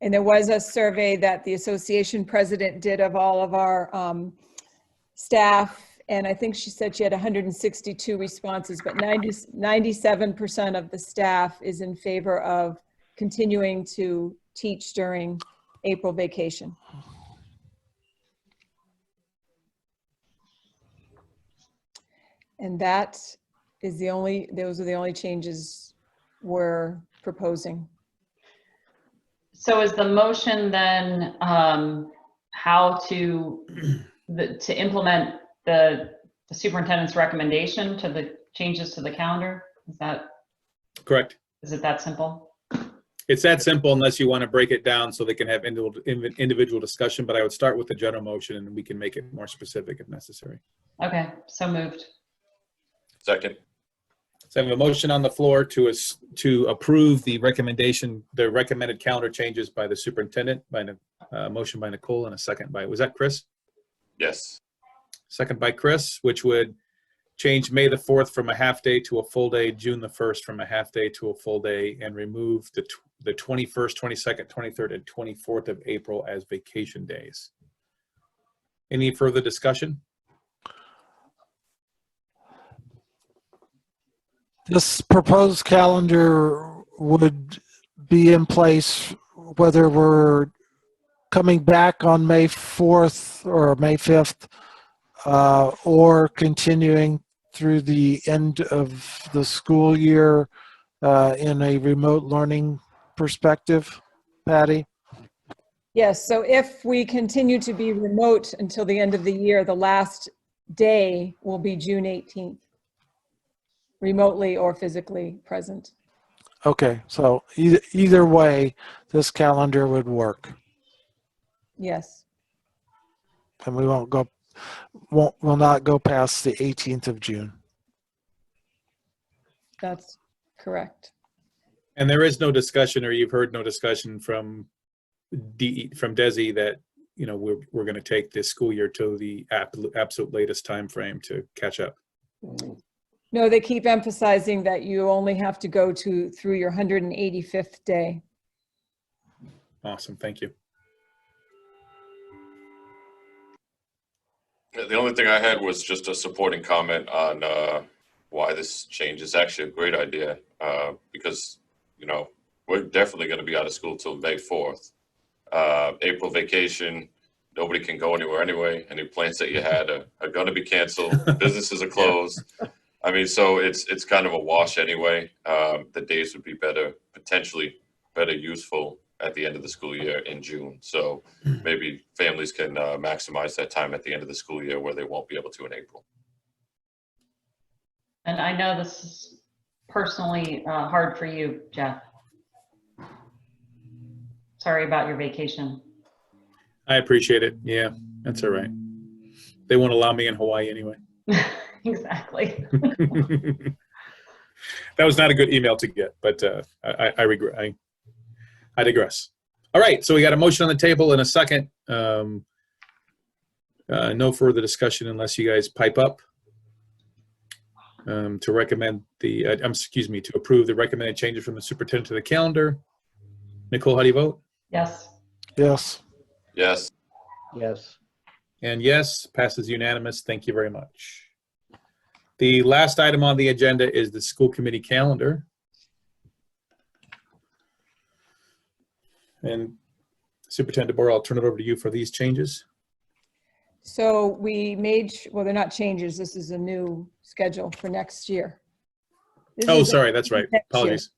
And there was a survey that the association president did of all of our staff, and I think she said she had 162 responses, but 97% of the staff is in favor of continuing to teach during April vacation. And that is those are the only changes we're proposing. So is the motion then how to implement the superintendent's recommendation to the changes to the calendar? Is that Correct. Is it that simple? It's that simple unless you want to break it down so they can have individual discussion, but I would start with the general motion and we can make it more specific if necessary. Okay, so moved. Second. So I have a motion on the floor to approve the recommended calendar changes by the superintendent, by a motion by Nicole and a second by, was that Chris? Yes. Second by Chris, which would change May the 4th from a half day to a full day, June the 1st from a half day to a full day, and remove the 21st, 22nd, 23rd, and 24th of April as vacation days. Any further discussion? This proposed calendar would be in place whether we're coming back on May 4th or May 5th or continuing through the end of the school year in a remote learning perspective, Patty? Yes, so if we continue to be remote until the end of the year, the last day will be June 18th. Remotely or physically present. Okay, so either way, this calendar would work. Yes. And we will not go past the 18th of June. That's correct. And there is no discussion, or you've heard no discussion from Desi that, you know, we're going to take this school year to the absolute latest time frame to catch up. No, they keep emphasizing that you only have to go through your 185th day. Awesome, thank you. The only thing I had was just a supporting comment on why this change is actually a great idea, because, you know, we're definitely going to be out of school till May 4th. April vacation, nobody can go anywhere anyway. Any plans that you had are going to be canceled. Businesses are closed. I mean, so it's kind of a wash anyway. The days would be potentially better useful at the end of the school year in June. So maybe families can maximize that time at the end of the school year where they won't be able to in April. And I know this is personally hard for you, Jeff. Sorry about your vacation. I appreciate it. Yeah, that's all right. They won't allow me in Hawaii anyway. Exactly. That was not a good email to get, but I regret. I digress. All right, so we got a motion on the table and a second. No further discussion unless you guys pipe up to recommend to approve the recommended changes from the superintendent to the calendar. Nicole, how do you vote? Yes. Yes. Yes. Yes. And yes, passes unanimous. Thank you very much. The last item on the agenda is the school committee calendar. And Superintendent DeBoer, I'll turn it over to you for these changes. So we made, well, they're not changes. This is a new schedule for next year. This Oh, is sorry, that's right. next year. Apologies.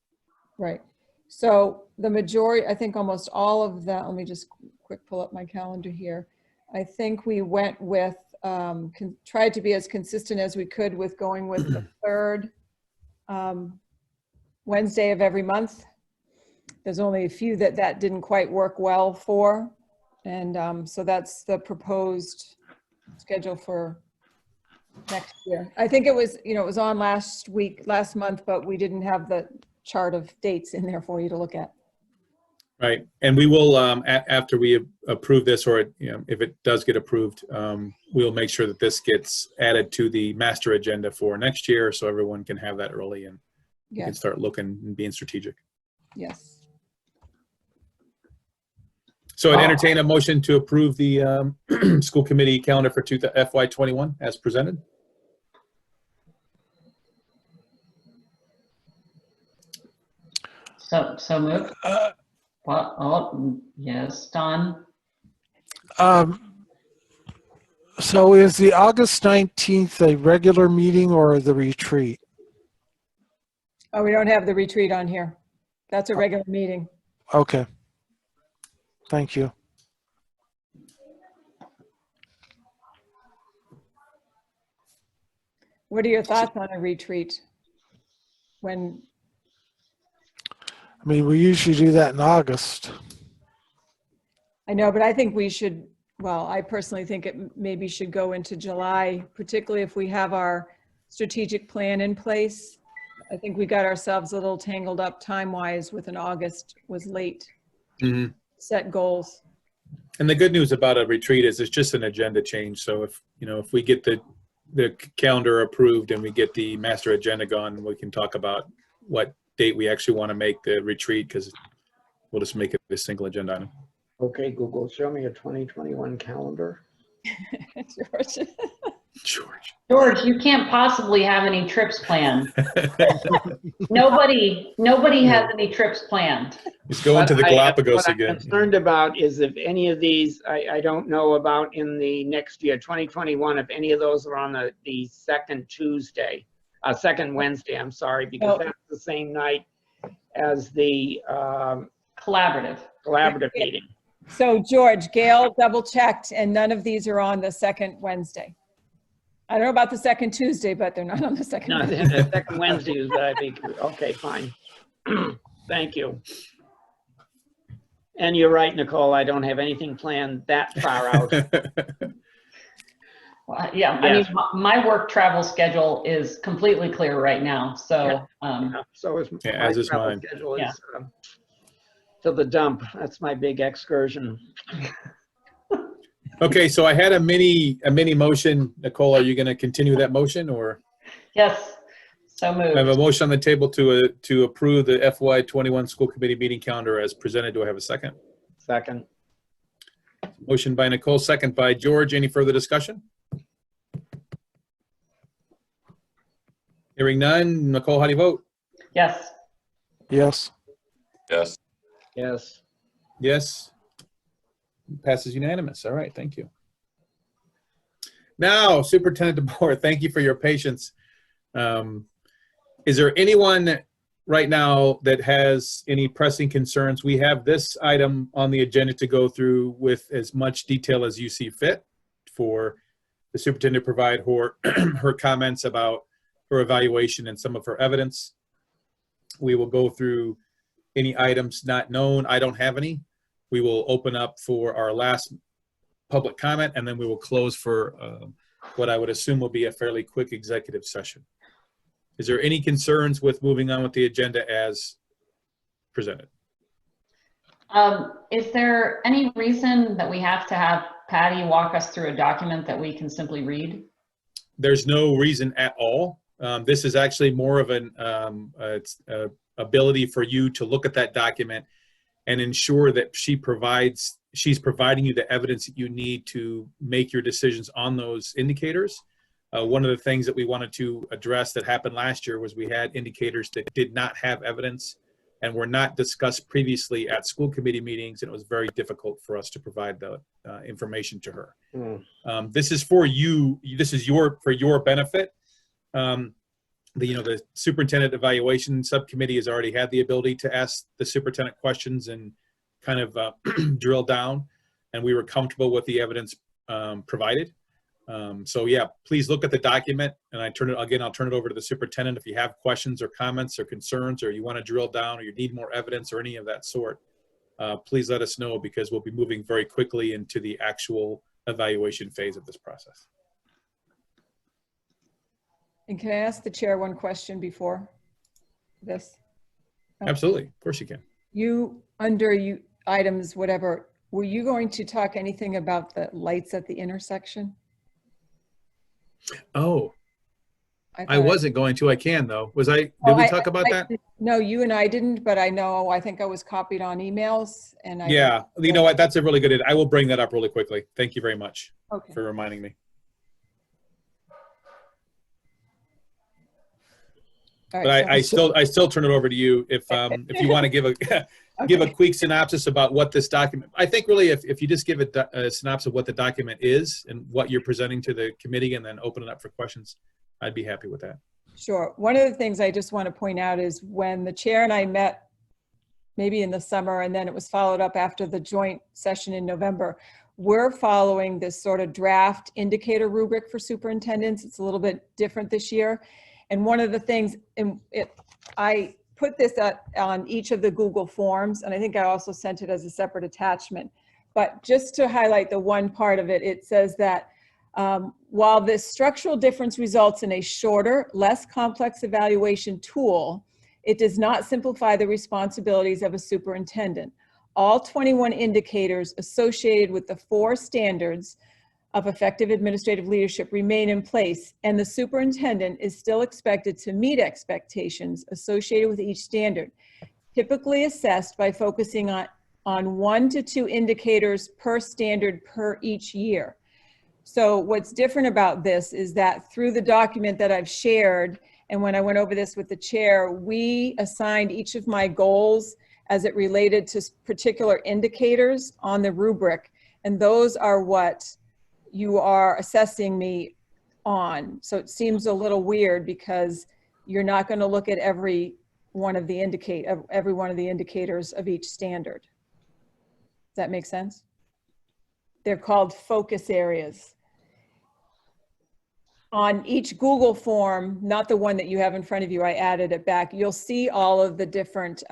Right. So the majority, I think almost all of that, let me just quick pull up my calendar here. I think we went with, tried to be as consistent as we could with going with the third Wednesday of every month. There's only a few that didn't quite work well for. And so that's the proposed schedule for next year. I think it was, it was on last month, but we didn't have the chart of dates in there for you to look at. Right. And we will, after we approve this, or if it does get approved, we'll make sure that this gets added to the master agenda for next year so everyone can have that early and you can start looking and being strategic. Yes. So I'd entertain a motion to approve the school committee calendar for FY21 as presented. So moved. Well, oh, yes, Don. So is the August 19th a regular meeting or the retreat? Oh, we don't have the retreat on here. That's a regular meeting. Okay. Thank you. What are your thoughts on a retreat? I mean, we usually do that in August. I know, but I think we should, well, I personally think it maybe should go into July, particularly if we have our strategic plan in place. I think we got ourselves a little tangled up time-wise with an August was late. Mm-hmm. Set goals. And the good news about a retreat is it's just an agenda change. So if we get the calendar approved and we get the master agenda gone, we can talk about what date we actually want to make the retreat, because we'll just make it a single agenda item. Okay, Google, show me a 2021 calendar. George, you can't possibly have any trips planned. Nobody has any trips planned. He's going to the Galapagos what again. I'm concerned about is if any of these, I don't know about in the next year, 2021, if any of those are on the second Wednesday, I'm sorry, because that's the same night as the collaborative meeting. So George, Gail double checked and none of these are on the second Wednesday. I don't know about the second Tuesday, but they're not on the second Wednesday. The second Wednesday is what I think. Okay, fine. Thank you. And you're right, Nicole, I don't have anything planned that far out. Well, yeah, yes. I mean, my work travel schedule is completely clear right now. So, so is as is mine. Schedule is, to the dump. That's my big excursion. Okay, so I had a mini motion. Nicole, are you going to continue that motion or? Yes, so moved. I have a motion on the table to approve the FY21 school committee meeting calendar as presented. Do I have a second? Second. Motion by Nicole, second by George. Any further discussion? Hearing none. Nicole, how do you vote? Yes. Yes. Yes. Yes. Yes. Passes unanimous. All right, thank you. Now, Superintendent DeBoer, thank you for your patience. Is there anyone right now that has any pressing concerns? We have this item on the agenda to go through with as much detail as you see fit for the superintendent to provide her comments about her evaluation and some of her evidence. We will go through any items not known. I don't have any. We will open up for our last public comment, and then we will close for what I would assume will be a fairly quick executive session. Is there any concerns with moving on with the agenda as presented? Is there any reason that we have to have Patty walk us through a document that we can simply read? There's no reason at all. This is actually more of an ability for you to look at that document and ensure that she's providing you the evidence that you need to make your decisions on those indicators. One of the things that we wanted to address that happened last year was we had indicators that did not have evidence and were not discussed previously at school committee meetings, and it was very difficult for us to provide the information to her. This is for you. This is for your benefit. The superintendent evaluation subcommittee has already had the ability to ask the superintendent questions and kind of drill down, and we were comfortable with the evidence provided. So yeah, please look at the document, and I'll turn it over to the superintendent. If you have questions or comments or concerns, or you want to drill down, or you need more evidence or any of that sort, please let us know, because we'll be moving very quickly into the actual evaluation phase of this process. And can I ask the chair one question before this? Absolutely, of course you can. Under items, whatever, were you going to talk anything about the lights at the intersection? Oh, I wasn't going to. I can though. Did we talk about that? No, you and I didn't, but I think I was copied on emails, and yeah, you know what? That's a really good. I will bring that up really quickly. Thank you very much for reminding me. But I still turn it over to you if you want to give a quick synopsis about what this document. I think really if you just give a synopsis of what the document is and what you're presenting to the committee, and then open it up for questions, I'd be happy with that. Sure. One of the things I just want to point out is when the chair and I met, maybe in the summer, and then it was followed up after the joint session in November, we're following this sort of draft indicator rubric for superintendents. It's a little bit different this year. And one of the things, I put this on each of the Google Forms, and I think I also sent it as a separate attachment. But just to highlight the one part of it, it says that while this structural difference results in a shorter, less complex evaluation tool, it does not simplify the responsibilities of a superintendent. All 21 indicators associated with the 4 standards of effective administrative leadership remain in place, and the superintendent is still expected to meet expectations associated with each standard, typically assessed by focusing on 1 to 2 indicators per standard per each year. So what's different about this is that through the document that I've shared, and when I went over this with the chair, we assigned each of my goals as it related to particular indicators on the rubric, and those are what you are assessing me on. So it seems a little weird because you're not going to look at every one of the indicators of each standard. Does that make sense? They're called focus areas. On each Google form, not the one that you have in front of you, I added it back. You'll see all of the different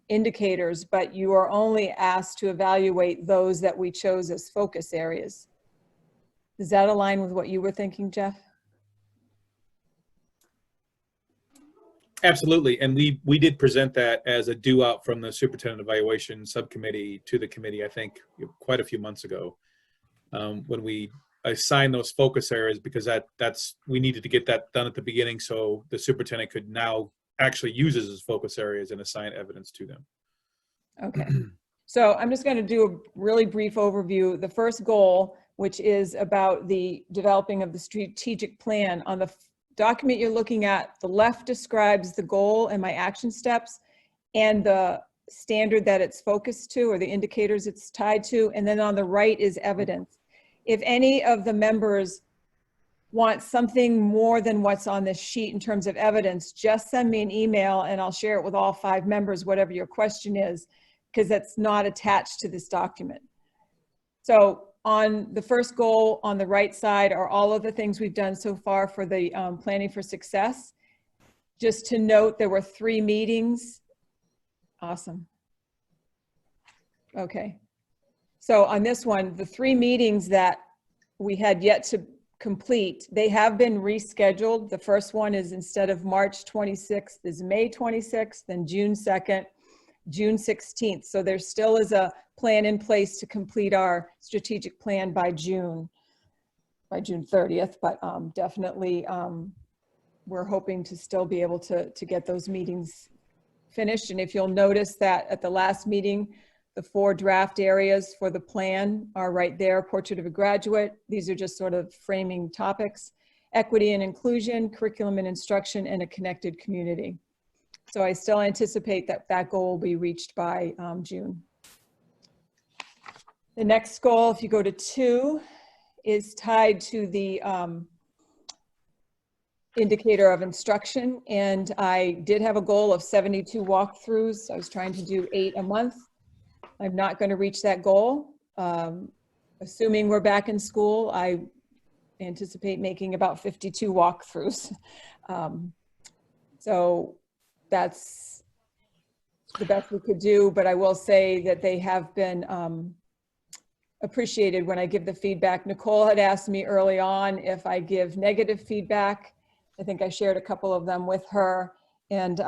indicators, but you are only asked to evaluate those that we chose as focus areas. Does that align with what you were thinking, Jeff? Absolutely, and we did present that as a due out from the superintendent evaluation subcommittee to the committee, I think quite a few months ago, when we assigned those focus areas, because we needed to get that done at the beginning so the superintendent could now actually use it as focus areas and assign evidence to them. Okay, so I'm just going to do a really brief overview. The first goal, which is about the developing of the strategic plan. On the document you're looking at, the left describes the goal and my action steps and the standard that it's focused to, or the indicators it's tied to, and then on the right is evidence. If any of the members want something more than what's on this sheet in terms of evidence, just send me an email and I'll share it with all 5 members, whatever your question is, because that's not attached to this document. So on the first goal on the right side are all of the things we've done so far for the planning for success. Just to note, there were 3 meetings. Awesome. Okay. So on this one, the 3 meetings that we had yet to complete, they have been rescheduled. The first one is, instead of March 26th, is May 26th, then June 2nd, June 16th. So there still is a plan in place to complete our strategic plan by June 30th, but definitely we're hoping to still be able to get those meetings finished. And if you'll notice that at the last meeting, The 4 draft areas for the plan are right there. Portrait of a graduate. These are just sort of framing topics. Equity and inclusion, curriculum and instruction, and a connected community. So I still anticipate that that goal will be reached by June. The next goal, if you go to 2, is tied to the indicator of instruction. And I did have a goal of 72 walkthroughs. I was trying to do 8 a month. I'm not going to reach that goal. Assuming we're back in school, I anticipate making about 52 walkthroughs. So that's the best we could do, but I will say that they have been appreciated when I give the feedback. Nicole had asked me early on if I give negative feedback. I think I shared a couple of them with her. And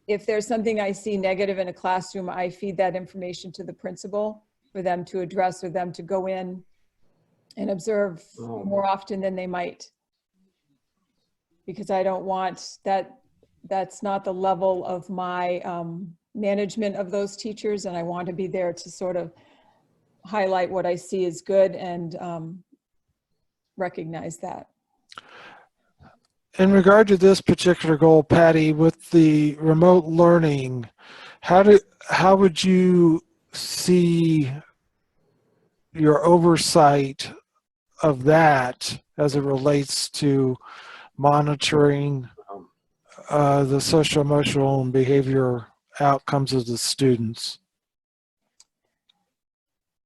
if there's something I see negative in a classroom, I feed that information to the principal for them to address, or them to go in and observe more often than they might. Because I don't want that, that's not the level of my management of those teachers, and I want to be there to sort of highlight what I see as good and recognize that. In regard to this particular goal, Patty, with the remote learning, how would you see your oversight of that as it relates to monitoring the social, emotional, and behavior outcomes of the students?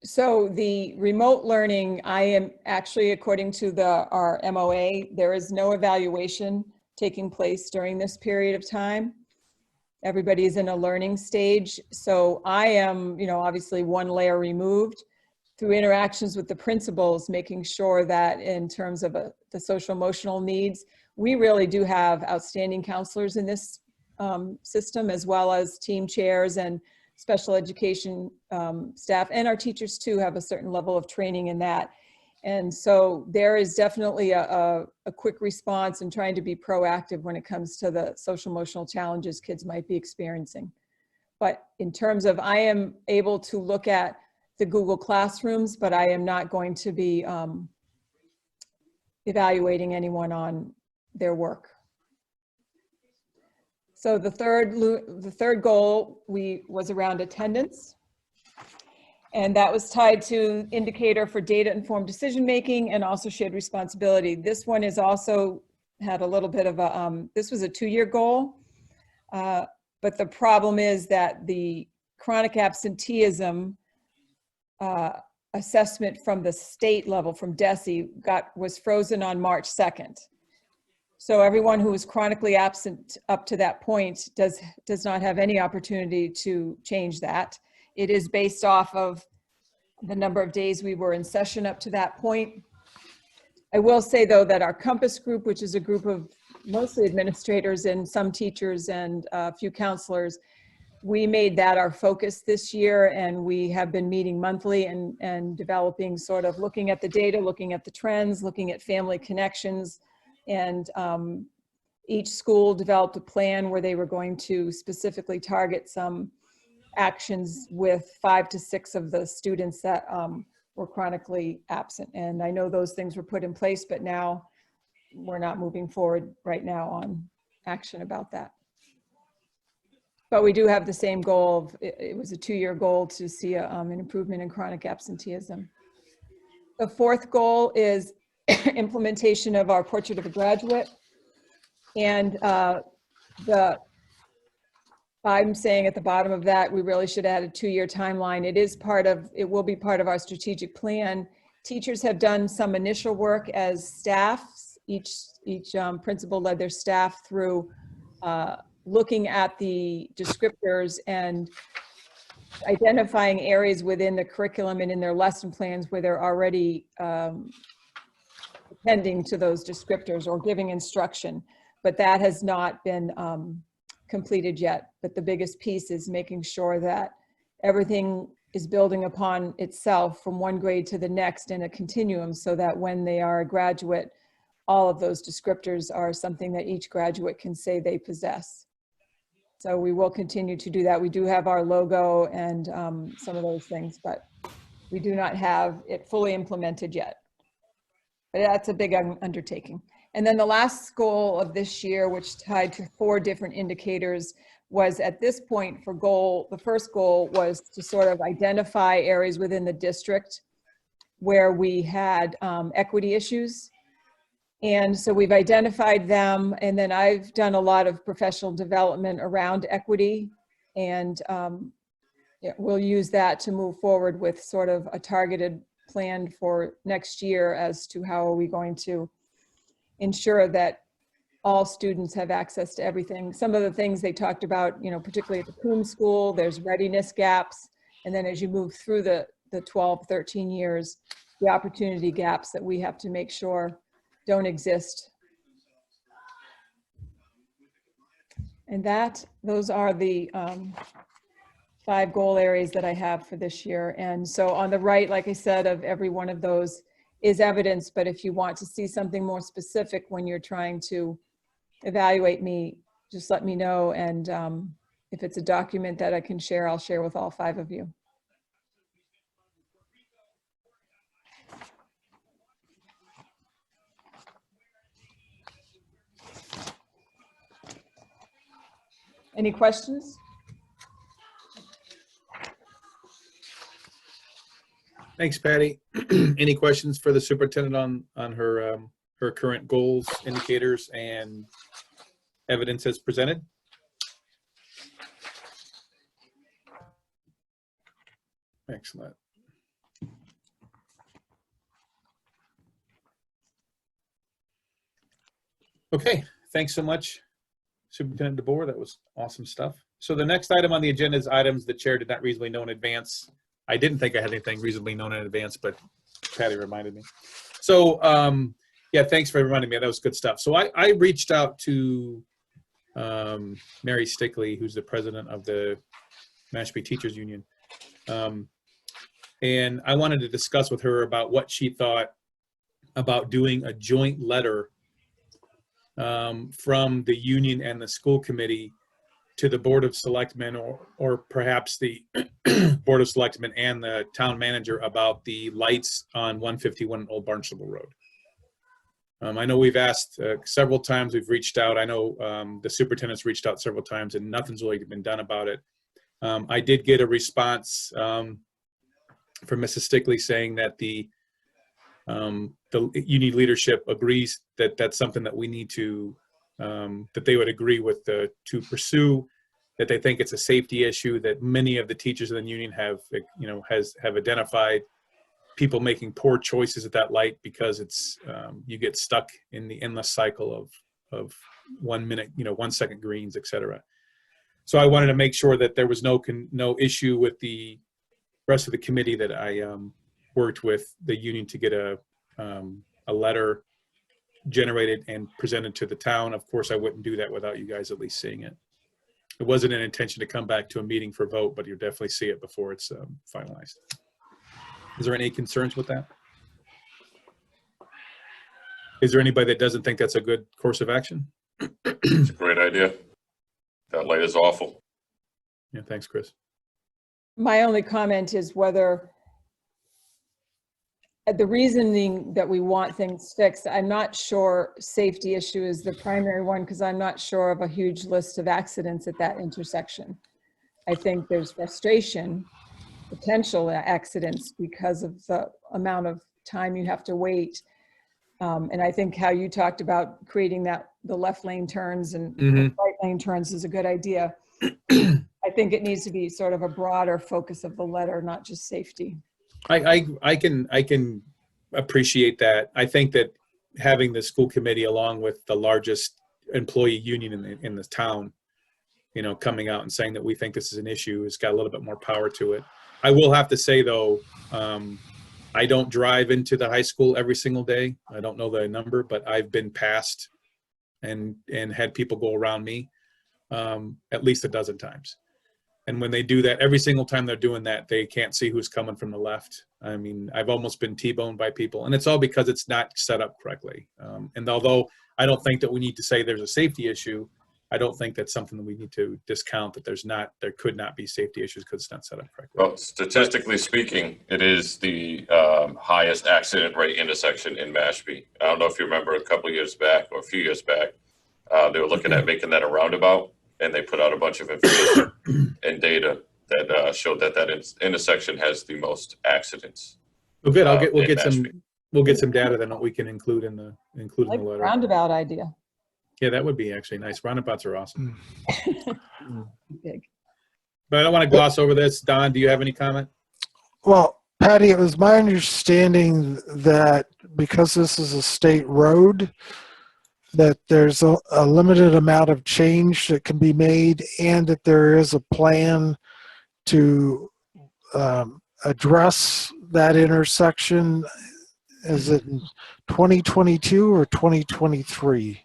So the remote learning, I am actually, according to our MOA, there is no evaluation taking place during this period of time. Everybody is in a learning stage. So I am, obviously one layer removed through interactions with the principals, making sure that in terms of the social emotional needs, we really do have outstanding counselors in this system, as well as team chairs and special education staff, and our teachers too have a certain level of training in that. And so there is definitely a quick response and trying to be proactive when it comes to the social emotional challenges kids might be experiencing. But in terms of, I am able to look at the Google Classrooms, but I am not going to be evaluating anyone on their work. So the third goal was around attendance, and that was tied to indicator for data-informed decision-making and also shared responsibility. This one is also had a little bit of a, this was a 2-year goal, but the problem is that the chronic absenteeism assessment from the state level, from DESE, was frozen on March 2nd. So everyone who was chronically absent up to that point does not have any opportunity to change that. It is based off of the number of days we were in session up to that point. I will say though that our Compass group, which is a group of mostly administrators and some teachers and a few counselors, we made that our focus this year, and we have been meeting monthly and developing, sort of looking at the data, looking at the trends, looking at family connections. And each school developed a plan where they were going to specifically target some actions with 5 to 6 of the students that were chronically absent. And I know those things were put in place, but now we're not moving forward right now on action about that. But we do have the same goal of, it was a 2-year goal to see an improvement in chronic absenteeism. The 4th goal is implementation of our Portrait of a Graduate. And I'm saying at the bottom of that, we really should add a 2-year timeline. It will be part of our strategic plan. Teachers have done some initial work as staffs. Each principal led their staff through looking at the descriptors and identifying areas within the curriculum and in their lesson plans where they're already attending to those descriptors or giving instruction. But that has not been completed yet. But the biggest piece is making sure that everything is building upon itself from one grade to the next in a continuum, so that when they are a graduate, all of those descriptors are something that each graduate can say they possess. So we will continue to do that. We do have our logo and some of those things, but we do not have it fully implemented yet. But that's a big undertaking. And then the last goal of this year, which tied to 4 different indicators, was at this point for the first goal was to sort of identify areas within the district where we had equity issues. And so we've identified them, and then I've done a lot of professional development around equity, and yeah, we'll use that to move forward with sort of a targeted plan for next year as to how are we going to ensure that all students have access to everything. Some of the things they talked about, you know, particularly at the Coombe School, there's readiness gaps, and then as you move through the 12, 13 years, the opportunity gaps that we have to make sure don't exist. And those are the 5 goal areas that I have for this year. And so on the right, like I said, of every one of those is evidence, but if you want to see something more specific when you're trying to evaluate me, just let me know. And if it's a document that I can share, I'll share with all 5 of you. Any questions? Thanks, Patty. Any questions for the superintendent on her her current goals, indicators, and evidence as presented? Excellent. Okay, thanks so much, Superintendent DeBoer. That was awesome stuff. So the next item on the agenda is items the chair did not reasonably know in advance. I didn't think I had anything reasonably known in advance, but Patty reminded me. So yeah, thanks for reminding me. That was good stuff. So I reached out to Mary Stickley, who's the president of the Mashpee Teachers Union. And I wanted to discuss with her about what she thought about doing a joint letter from the union and the school committee to the Board of Selectmen, or perhaps the Board of Selectmen and the town manager about the lights on 151 Old Barnstable Road. I know we've asked several times, we've reached out. I know the superintendent's reached out several times and nothing's really been done about it. I did get a response from Mrs. Stickley saying that the union leadership agrees that that's something that we need to, that they would agree with to pursue, that they think it's a safety issue, that many of the teachers in the union have, you know, have identified people making poor choices at that light because it's, you get stuck in the endless cycle of 1 minute, you know, 1 second greens, et cetera. So I wanted to make sure that there was no issue with the rest of the committee, that I worked with the union to get a letter generated and presented to the town. Of course, I wouldn't do that without you guys at least seeing it. It wasn't an intention to come back to a meeting for vote, but you'll definitely see it before it's finalized. Is there any concerns with that? Is there anybody that doesn't think that's a good course of action? It's a great idea. That light is awful. Yeah, thanks, Chris. My only comment is whether the reasoning that we want things fixed, I'm not sure safety issue is the primary one, because I'm not sure of a huge list of accidents at that intersection. I think there's frustration, potential accidents because of the amount of time you have to wait. And I think how you talked about creating the left lane turns and right lane turns is a good idea. I think it needs to be sort of a broader focus of the letter, not just safety. I can appreciate that. I think that having the school committee along with the largest employee union in the town, you know, coming out and saying that we think this is an issue has got a little bit more power to it. I will have to say though, I don't drive into the high school every single day. I don't know the number, but I've been past and had people go around me at least a dozen times. And when they do that, every single time they're doing that, they can't see who's coming from the left. I mean, I've almost been T-boned by people, and it's all because it's not set up correctly. And although I don't think that we need to say there's a safety issue, I don't think that's something that we need to discount, that there could not be safety issues because it's not set up correctly. Well, statistically speaking, it is the highest accident rate intersection in Mashpee. I don't know if you remember a couple of years back or a few years back, they were looking at making that a roundabout, and they put out a bunch of information and data that showed that intersection has the most accidents. Well, good. We'll in get some data then that we can include in the letter. Roundabout idea. Yeah, that would be actually nice. Roundabouts are awesome. Big. But I don't want to gloss over this. Don, do you have any comment? Well, Patty, it was my understanding that because this is a state road, that there's a limited amount of change that can be made, and that there is a plan to address that intersection. Is it in 2022 or 2023?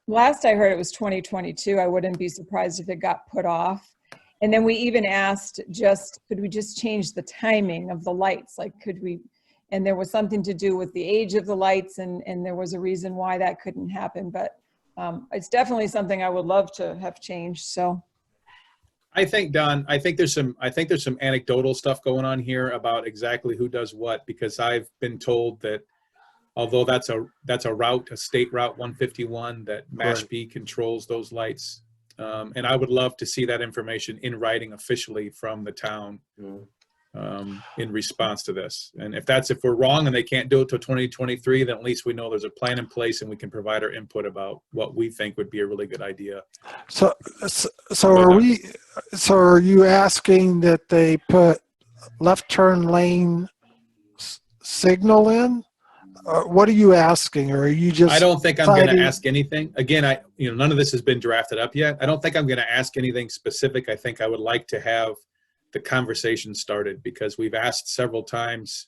Last I heard it was 2022. I wouldn't be surprised if it got put off. And then we even asked could we just change the timing of the lights? Like, could we, and there was something to do with the age of the lights, and there was a reason why that couldn't happen. But it's definitely something I would love to have changed, so. I think, Don, I think there's some anecdotal stuff going on here about exactly who does what, because I've been told that although that's a state route 151, that Mashpee controls those lights. And I would love to see that information in writing officially from the town in response to this. And if we're wrong and they can't do it till 2023, then at least we know there's a plan in place and we can provide our input about what we think would be a really good idea. So are you asking that they put left turn lane signal in? What are you asking, or are you just? I don't think I'm going to ask anything. Again, none of this has been drafted up yet. I don't think I'm going to ask anything specific. I think I would like to have the conversation started, because we've asked several times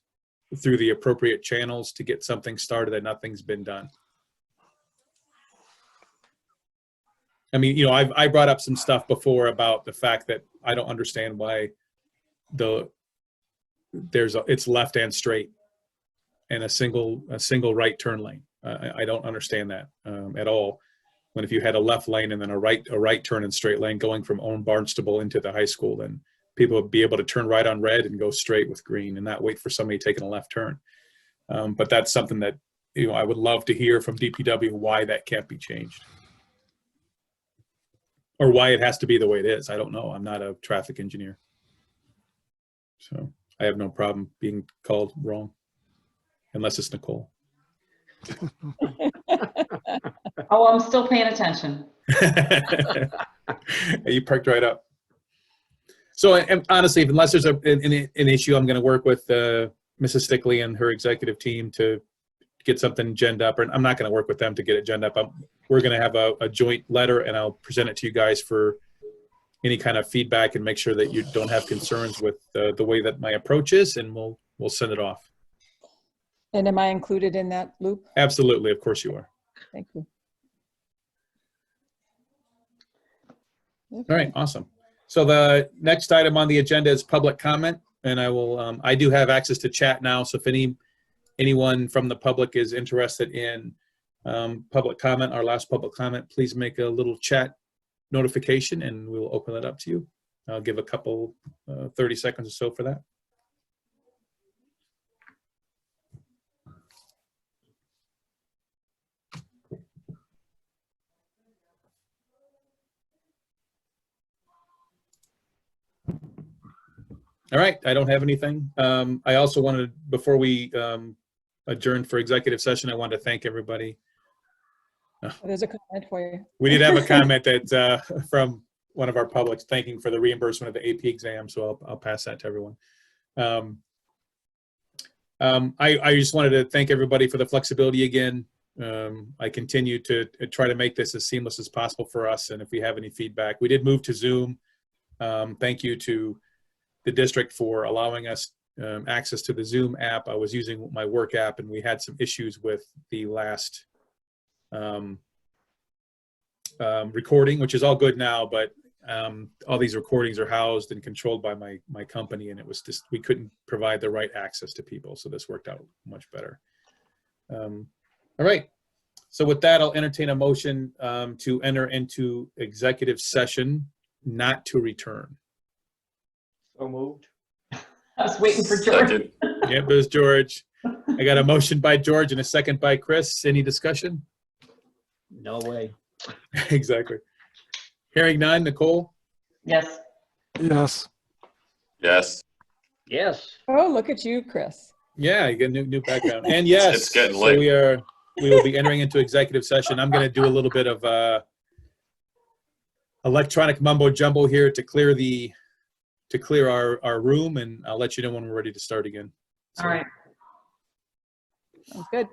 through the appropriate channels to get something started and nothing's been done. I mean, I brought up some stuff before about the fact that I don't understand why it's left and straight and a single right turn lane. I don't understand that at all. When if you had a left lane and then a right turn and straight lane going from Owen Barnstable into the high school, then people would be able to turn right on red and go straight with green and not wait for somebody taking a left turn. But that's something that I would love to hear from DPW, why that can't be changed, or why it has to be the way it is. I don't know. I'm not a traffic engineer, so I have no problem being called wrong. Unless it's Nicole. Oh, I'm still paying attention. You perked right up. So, and honestly, unless there's an issue, I'm going to work with Mrs. Stickley and her executive team to get something ginned up. Or I'm not going to work with them to get it ginned up. We're going to have a joint letter, and I'll present it to you guys for any kind of feedback and make sure that you don't have concerns with the way that my approach is, and we'll send it off. And am I included in that loop? Absolutely, of course you are. Thank you. All right, awesome. So the next item on the agenda is public comment, and I do have access to chat now. So if anyone from the public is interested in public comment, our last public comment, please make a little chat notification, and we'll open that up to you. I'll give a couple 30 seconds or so for that. All right, I don't have anything. I also wanted, before we adjourn for executive session, I wanted to thank everybody. There's a comment for you. We did have a comment that from one of our publics thanking for the reimbursement of the AP exam, so I'll pass that to everyone. I just wanted to thank everybody for the flexibility again. I continue to try to make this as seamless as possible for us, and if we have any feedback, we did move to Zoom. Thank you to the district for allowing us access to the Zoom app. I was using my work app, and we had some issues with the last recording, which is all good now, but all these recordings are housed and controlled by my company, and it was just, we couldn't provide the right access to people, so this worked out much better. All right, So with that, I'll entertain a motion to enter into executive session, not to return. So moved. I was waiting for George. Second. Yep, there's George. I got a motion by George and a second by Chris. Any discussion? No way. Exactly. Hearing none. Nicole? Yes. Yes. Yes. Yes. Oh, look at you, Chris. Yeah, you get a new background. And yes, It's getting so late. we will be entering into executive session. I'm going to do a little bit of electronic mumbo jumbo here to clear our room, and I'll let you know when we're ready to start again. So, All right. Sounds good.